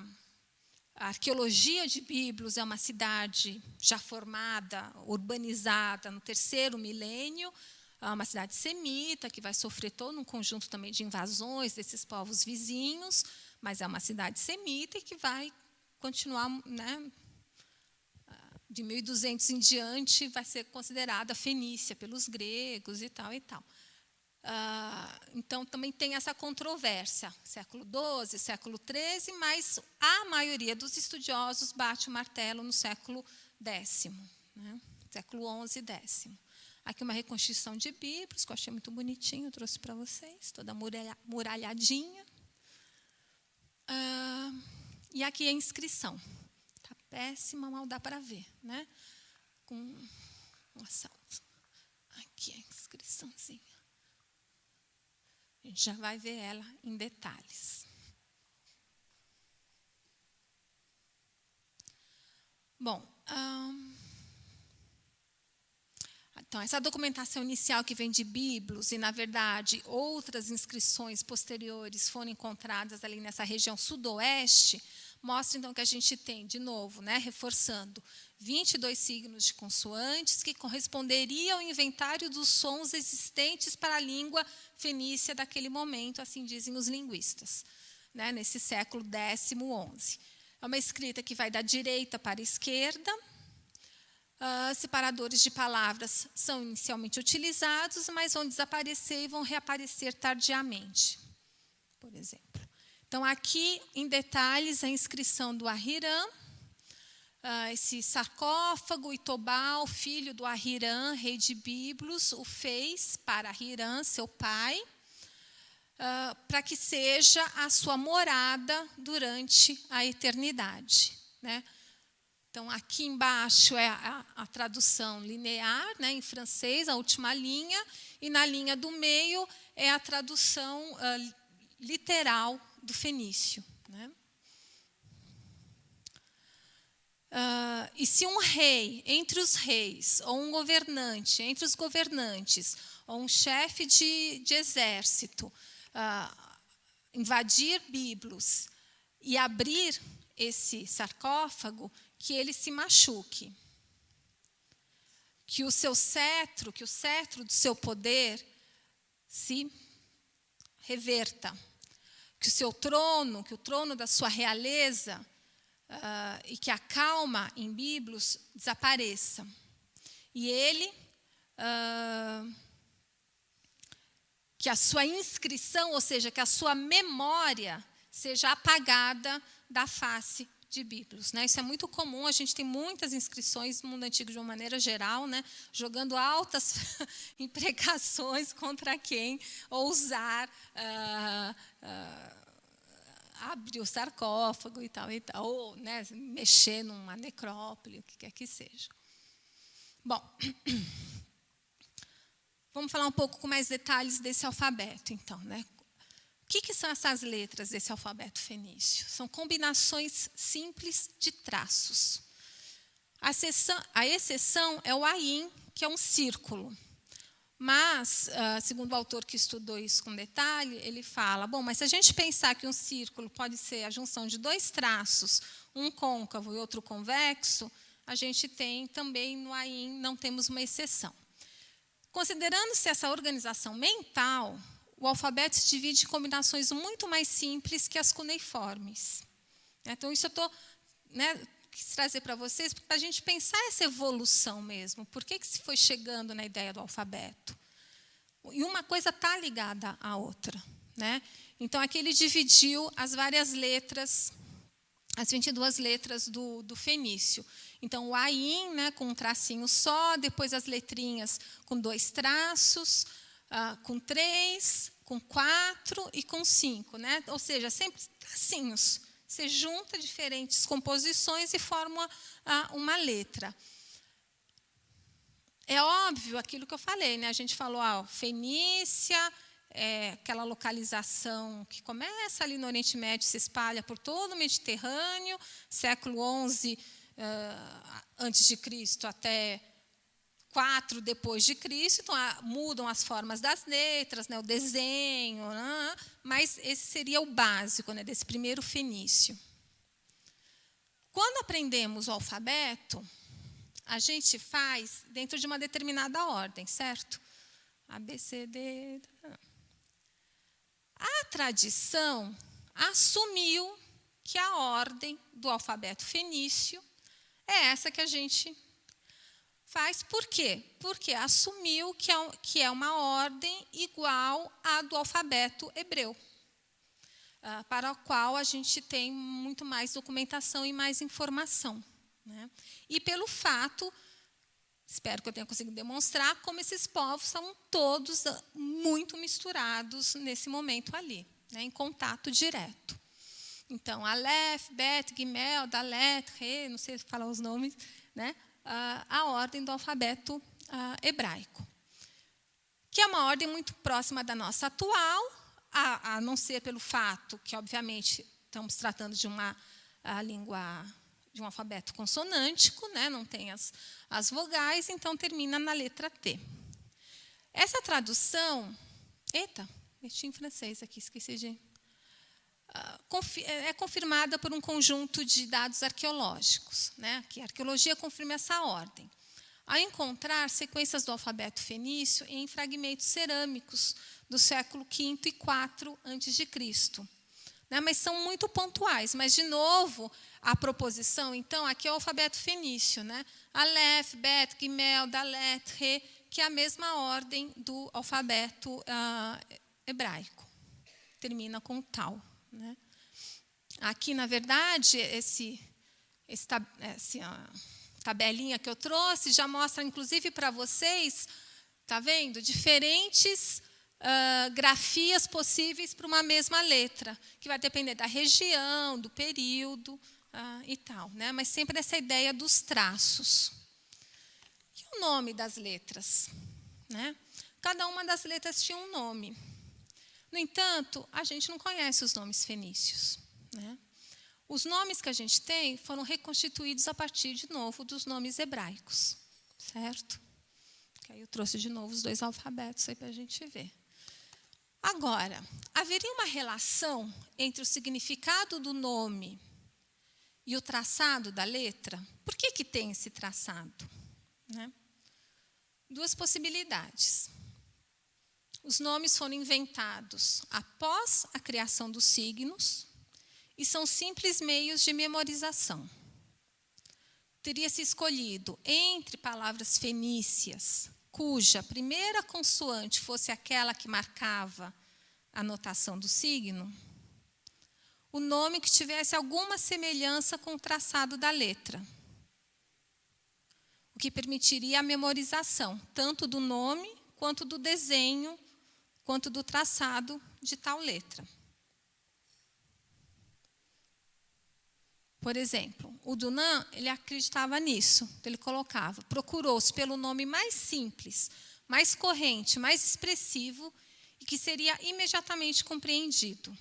a arqueologia de Biblos, é uma cidade já formada, urbanizada no 3º milênio, é uma cidade semita, que vai sofrer todo um conjunto também de invasões desses povos vizinhos, mas é uma cidade semita e que vai continuar, né, de 1200 em diante, vai ser considerada Fenícia pelos gregos e tal e tal. Então, também tem essa controvérsia, século XII, século XIII, mas a maioria dos estudiosos bate o martelo no século X, né? Século XI e X. Aqui uma reconstrução de Biblos, que eu achei muito bonitinho, trouxe para vocês, toda muralhadinha. E aqui a inscrição. Está péssima, mal dá para ver, né? Com um assalto. Aqui a inscriçãozinha. A gente já vai ver ela em detalhes. Bom, então, essa documentação inicial que vem de Biblos e, na verdade, outras inscrições posteriores foram encontradas ali nessa região sudoeste, mostra, então, que a gente tem, de novo, né, reforçando, 22 signos de consoantes que corresponderiam ao inventário dos sons existentes para a língua fenícia daquele momento, assim dizem os linguistas, né, nesse século X-XI. É uma escrita que vai da direita para a esquerda. Separadores de palavras são inicialmente utilizados, mas vão desaparecer e vão reaparecer tardiamente, por exemplo. Então, aqui, em detalhes, a inscrição do Ahriman, esse sarcófago, Itobal, filho do Ahriman, rei de Biblos, o fez para Ahriman, seu pai, para que seja a sua morada durante a eternidade, né? Então, aqui embaixo é a tradução linear, né, em francês, a última linha, e na linha do meio é a tradução literal do fenício, né? E se um rei, entre os reis, ou um governante, entre os governantes, ou um chefe de exército, invadir Biblos e abrir esse sarcófago, que ele se machuque, que o seu cetro, que o cetro do seu poder se reverta, que o seu trono, que o trono da sua realeza e que a calma em Biblos desapareça. E ele, que a sua inscrição, ou seja, que a sua memória seja apagada da face de Biblos, né? Isso é muito comum, a gente tem muitas inscrições no mundo antigo de uma maneira geral, né? Jogando altas imprecações contra quem ousar abrir o sarcófago e tal, ou, né, mexer numa necrópole, o que quer que seja. Bom, vamos falar um pouco com mais detalhes desse alfabeto, então, né? O que são essas letras desse alfabeto fenício? São combinações simples de traços. A exceção é o Ain, que é um círculo. Mas, segundo o autor que estudou isso com detalhe, ele fala, bom, mas se a gente pensar que um círculo pode ser a junção de 2 traços, um côncavo e outro convexo, a gente tem também no Ain, não temos uma exceção. Considerando-se essa organização mental, o alfabeto se divide em combinações muito mais simples que as cuneiformes. Então, isso eu quis trazer para vocês, para a gente pensar essa evolução mesmo. Por que se foi chegando na ideia do alfabeto? E uma coisa está ligada à outra, né? Então, aqui ele dividiu as várias letras, as 22 letras do fenício. Então, o Ain, né, com um tracinho só, depois as letrinhas com 2 traços, com 3, com 4 e com 5, né? Ou seja, sempre tracinhos. Você junta diferentes composições e forma uma letra. É óbvio aquilo que eu falei, né? A gente falou, Fenícia, aquela localização que começa ali no Oriente Médio, se espalha por todo o Mediterrâneo, século XI antes de Cristo até 4 depois de Cristo, então mudam as formas das letras, né, o desenho, mas esse seria o básico, né, desse primeiro fenício. Quando aprendemos o alfabeto, a gente faz dentro de uma determinada ordem, certo? A, B, C, D. A tradição assumiu que a ordem do alfabeto fenício é essa que a gente faz. Por quê? Porque assumiu que é uma ordem igual à do alfabeto hebreu, para a qual a gente tem muito mais documentação e mais informação, né? E pelo fato, espero que eu tenha conseguido demonstrar, como esses povos são todos muito misturados nesse momento ali, né, em contato direto. Então, Aleph, Bet, Gimel, Dalet, Re, não sei falar os nomes, né, a ordem do alfabeto hebraico, que é uma ordem muito próxima da nossa atual, a não ser pelo fato que, obviamente, estamos tratando de uma língua, de um alfabeto consonântico, né, não tem as vogais, então termina na letra T. Essa tradução... Eita, meti em francês aqui, esqueci de... é confirmada por um conjunto de dados arqueológicos, né, que a arqueologia confirma essa ordem, ao encontrar sequências do alfabeto fenício em fragmentos cerâmicos do século V e IV a.C., né, mas são muito pontuais. Mas, de novo, a proposição, então, aqui é o alfabeto fenício, né? Aleph, Bet, Gimel, Dalet, Re, que é a mesma ordem do alfabeto hebraico. Termina com tal, né? Aqui, na verdade, essa tabelinha que eu trouxe já mostra, inclusive, para vocês, tá vendo? Diferentes grafias possíveis para uma mesma letra, que vai depender da região, do período e tal, né? Mas sempre essa ideia dos traços. E o nome das letras, né? Cada uma das letras tinha um nome. No entanto, a gente não conhece os nomes fenícios, né? Os nomes que a gente tem foram reconstituídos a partir, de novo, dos nomes hebraicos, certo? Que aí eu trouxe de novo os 2 alfabetos aí para a gente ver. Agora, haveria uma relação entre o significado do nome e o traçado da letra? Por que tem esse traçado, né? 2 possibilidades. Os nomes foram inventados após a criação dos signos e são simples meios de memorização. Teria-se escolhido entre palavras fenícias, cuja primeira consoante fosse aquela que marcava a notação do signo, o nome que tivesse alguma semelhança com o traçado da letra, o que permitiria a memorização, tanto do nome, quanto do desenho, quanto do traçado de tal letra. Por exemplo, o Dunant, ele acreditava nisso. Então ele colocava, procurou-se pelo nome mais simples, mais corrente, mais expressivo e que seria imediatamente compreendido.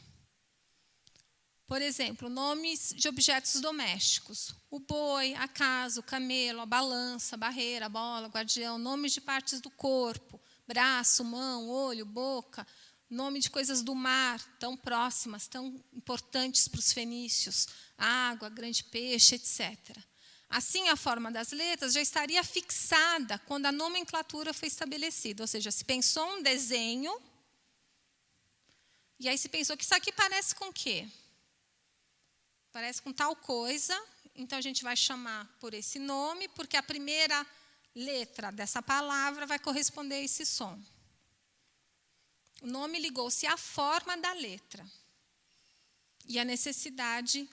Por exemplo, nomes de objetos domésticos. O boi, a casa, o camelo, a balança, a barreira, a bola, o guardião. Nomes de partes do corpo, braço, mão, olho, boca. Nome de coisas do mar, tão próximas, tão importantes para os fenícios. Água, grande peixe, etc. Assim, a forma das letras já estaria fixada quando a nomenclatura foi estabelecida. Ou seja, se pensou um desenho, e aí se pensou que isso aqui parece com o quê? Parece com tal coisa, então a gente vai chamar por esse nome, porque a primeira letra dessa palavra vai corresponder a esse som. O nome ligou-se à forma da letra e a necessidade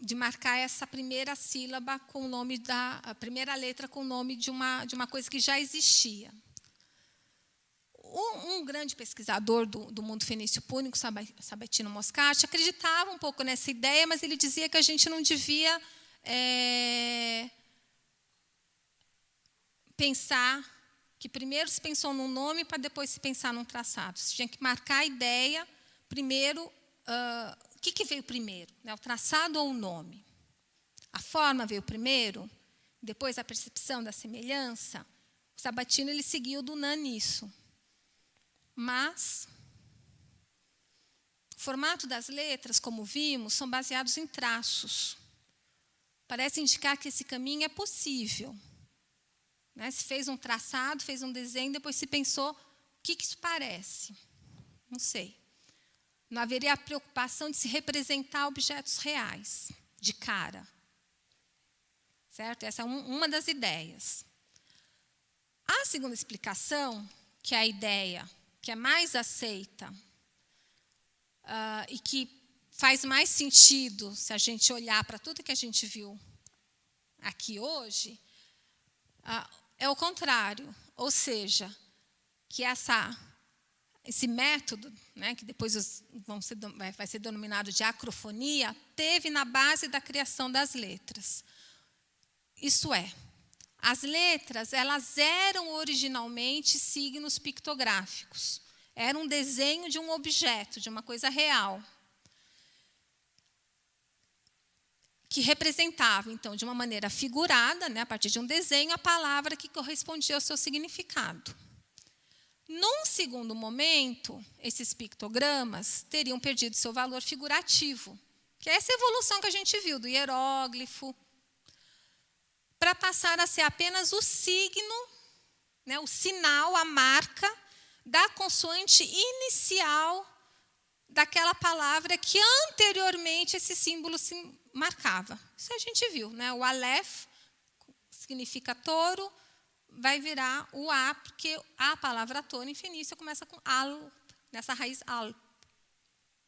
de marcar essa primeira sílaba com o nome a primeira letra com o nome de uma coisa que já existia. Um grande pesquisador do mundo fenício púnico, Sabatino Moscati, acreditava um pouco nessa ideia, mas ele dizia que a gente não devia pensar que primeiro se pensou num nome para depois se pensar num traçado. Você tinha que marcar a ideia primeiro. O que veio primeiro? Né? O traçado ou o nome? A forma veio primeiro? depois a percepção da semelhança, o Sabatino ele seguiu do Nan nisso. Mas o formato das letras, como vimos, são baseados em traços. Parece indicar que esse caminho é possível. Né? Se fez um traçado, fez um desenho, depois se pensou, o que isso parece? Não sei. Não haveria a preocupação de se representar objetos reais, de cara. Certo? Essa é uma das ideias. A segunda explicação, que é a ideia que é mais aceita e que faz mais sentido se a gente olhar para tudo que a gente viu aqui hoje, é o contrário. Ou seja, que esse método, né, que depois vai ser denominado de acrofonia, teve na base da criação das letras. Isso é, as letras elas eram originalmente signos pictográficos. Era um desenho de um objeto, de uma coisa real, que representava, então, de uma maneira figurada, né, a partir de um desenho, a palavra que correspondia ao seu significado. Num segundo momento, esses pictogramas teriam perdido seu valor figurativo, que é essa evolução que a gente viu do hieróglifo, para passar a ser apenas o signo, né, o sinal, a marca da consoante inicial daquela palavra que anteriormente esse símbolo se marcava. Isso a gente viu, né? O Aleph significa touro, vai virar o A, porque a palavra touro em fenício começa com al, nessa raiz al.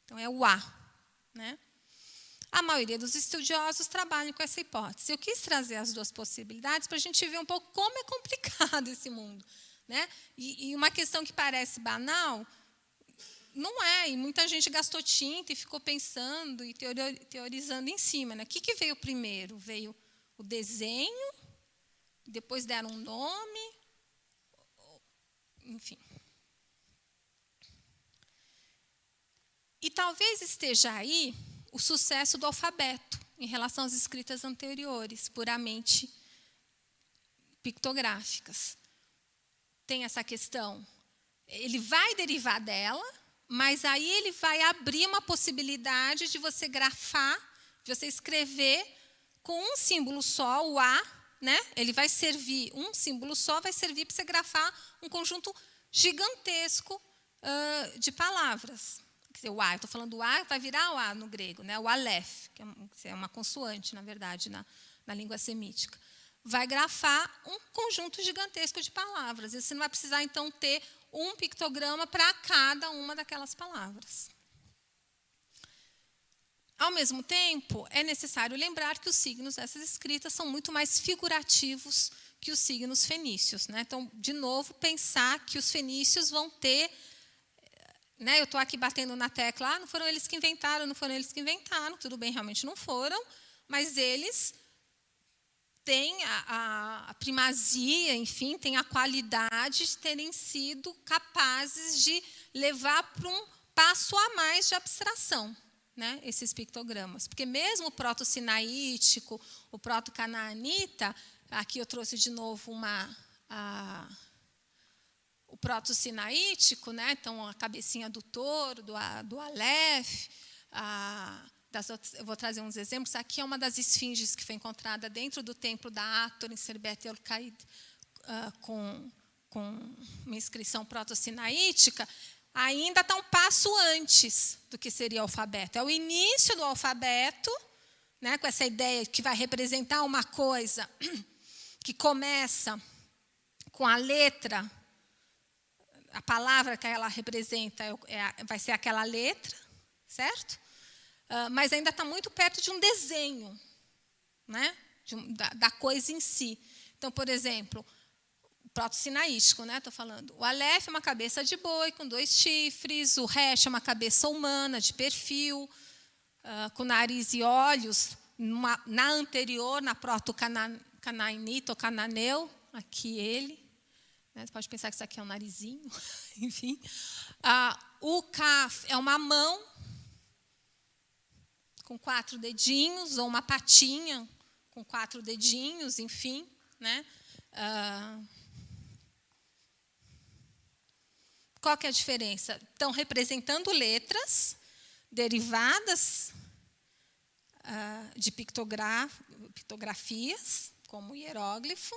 Então é o A, né? A maioria dos estudiosos trabalham com essa hipótese. Eu quis trazer as duas possibilidades para a gente ver um pouco como é complicado esse mundo. Né? E uma questão que parece banal, não é. E muita gente gastou tinta e ficou pensando e teorizando em cima. Né? O que veio primeiro? Veio o desenho, depois deram um nome, enfim. E talvez esteja aí o sucesso do alfabeto em relação às escritas anteriores, puramente pictográficas. Tem essa questão, ele vai derivar dela, mas aí ele vai abrir uma possibilidade de você grafar, de você escrever com um símbolo só, o A, né? Ele vai servir, um símbolo só vai servir para você grafar um conjunto gigantesco de palavras. O A, eu estou falando do A, vai virar o A no grego, né? O Aleph, que é uma consoante, na verdade, na língua semítica. Vai grafar um conjunto gigantesco de palavras. E você não vai precisar, então, ter um pictograma para cada uma daquelas palavras. Ao mesmo tempo, é necessário lembrar que os signos dessas escritas são muito mais figurativos que os signos fenícios. Né? Então, de novo, pensar que os fenícios vão ter... Né, eu estou aqui batendo na tecla, não foram eles que inventaram, tudo bem, realmente não foram, mas eles têm a primazia, enfim, têm a qualidade de terem sido capazes de levar para um passo a mais de abstração, né, esses pictogramas. Porque mesmo o proto-sinaítico, o proto-canaanita, aqui eu trouxe de novo o proto-sinaítico, né? Então, a cabecinha do touro, do Aleph, eu vou trazer uns exemplos. Aqui é uma das esfinges que foi encontrada dentro do templo da Hathor, em Serbet el-Qaid, com uma inscrição proto-sinaítica. Ainda está um passo antes do que seria o alfabeto. É o início do alfabeto, né? Com essa ideia que vai representar uma coisa que começa com a letra. A palavra que ela representa vai ser aquela letra, certo? Mas ainda está muito perto de um desenho, né? Da coisa em si. Então, por exemplo, o proto-sinaítico, né? Estou falando. O Aleph é uma cabeça de boi com 2 chifres, o Resh é uma cabeça humana de perfil, com nariz e olhos. Na anterior, na proto-canaanita ou cananeu, aqui ele. Você pode pensar que isso aqui é um narizinho, enfim. O Kaf é uma mão com 4 dedinhos, ou uma patinha com 4 dedinhos, enfim, né? Qual que é a diferença? Estão representando letras derivadas de pictografias, como o hieróglifo.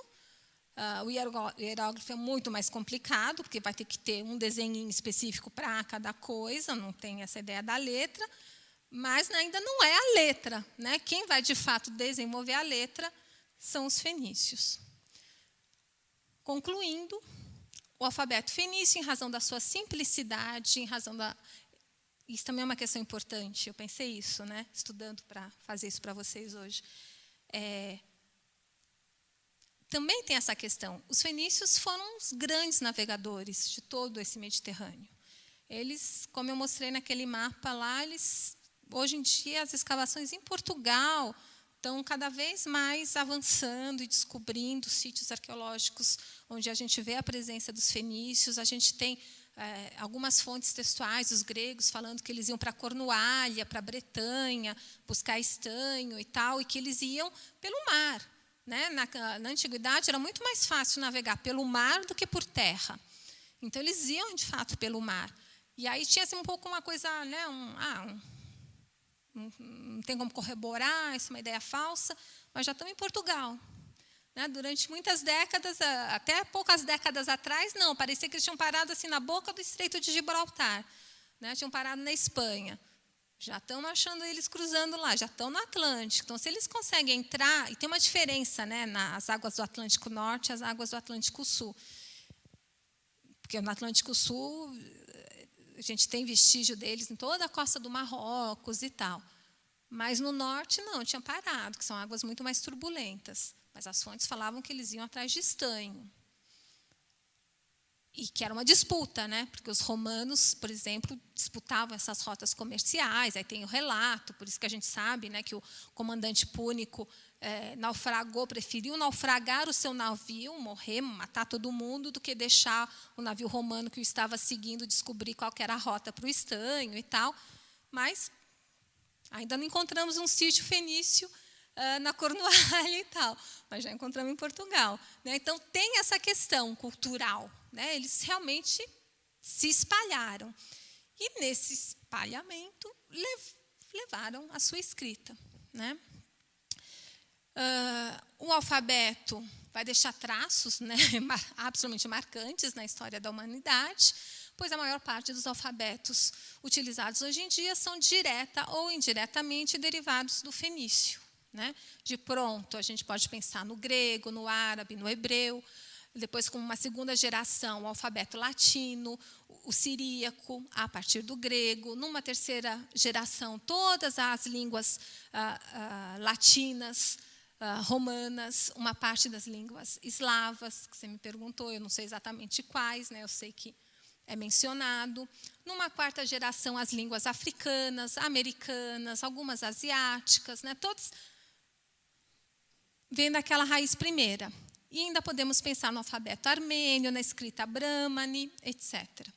O hieróglifo é muito mais complicado, porque vai ter que ter um desenho específico para cada coisa, não tem essa ideia da letra, mas ainda não é a letra, né? Quem vai, de fato, desenvolver a letra são os fenícios. Concluindo, o alfabeto fenício, em razão da sua simplicidade, em razão da... Isso também é uma questão importante, eu pensei isso, né? Estudando para fazer isso para vocês hoje. Também tem essa questão. Os fenícios foram os grandes navegadores de todo esse Mediterrâneo. Eles, como eu mostrei naquele mapa lá, hoje em dia as escavações em Portugal estão cada vez mais avançando e descobrindo sítios arqueológicos onde a gente vê a presença dos fenícios. A gente tem algumas fontes textuais dos gregos falando que eles iam para Cornualha, para Bretanha, buscar estanho e tal, e que eles iam pelo mar. Né? Na antiguidade era muito mais fácil navegar pelo mar do que por terra. Então eles iam de fato pelo mar. E aí tinha assim, um pouco uma coisa, né? Não tem como corroborar, isso é uma ideia falsa, mas já estamos em Portugal. Né? Durante muitas décadas, até poucas décadas atrás, não, parecia que eles tinham parado assim na boca do Estreito de Gibraltar, né? Tinham parado na Espanha. Já estão achando eles cruzando lá, já estão no Atlântico. Então, se eles conseguem entrar, e tem uma diferença, né, nas águas do Atlântico Norte e as águas do Atlântico Sul. Porque no Atlântico Sul, a gente tem vestígio deles em toda a costa do Marrocos e tal. Mas no norte, não, tinha parado, que são águas muito mais turbulentas. Mas as fontes falavam que eles iam atrás de estanho. E que era uma disputa, né? Porque os romanos, por exemplo, disputavam essas rotas comerciais. Aí tem o relato, por isso que a gente sabe, né, que o comandante púnico naufragou, preferiu naufragar o seu navio, morrer, matar todo mundo, do que deixar o navio romano que o estava seguindo descobrir qual que era a rota para o estanho e tal. Mas ainda não encontramos um sítio fenício na Cornualha e tal, mas já encontramos em Portugal. Né? Então, tem essa questão cultural. Né? Eles realmente se espalharam. E, nesse espalhamento, levaram a sua escrita. Né? O alfabeto vai deixar traços, né, absolutamente marcantes na história da humanidade, pois a maior parte dos alfabetos utilizados hoje em dia são direta ou indiretamente derivados do fenício. Né? De pronto, a gente pode pensar no grego, no árabe, no hebreu. Depois, como uma segunda geração, o alfabeto latino, o siríaco, a partir do grego. Numa terceira geração, todas as línguas latinas, romanas, uma parte das línguas eslavas, que você me perguntou, eu não sei exatamente quais, né? Eu sei que é mencionado. Numa quarta geração, as línguas africanas, americanas, algumas asiáticas, né? Todas vem daquela raiz primeira. E ainda podemos pensar no alfabeto armênio, na escrita brahmane, etc.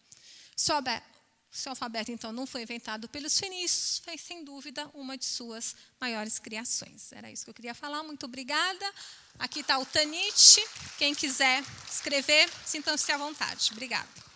Se o alfabeto, então, não foi inventado pelos fenícios, foi, sem dúvida, uma de suas maiores criações. Era isso que eu queria falar. Muito obrigada. Aqui está o Tanit. Quem quiser escrever, sintam-se à vontade. Obrigada.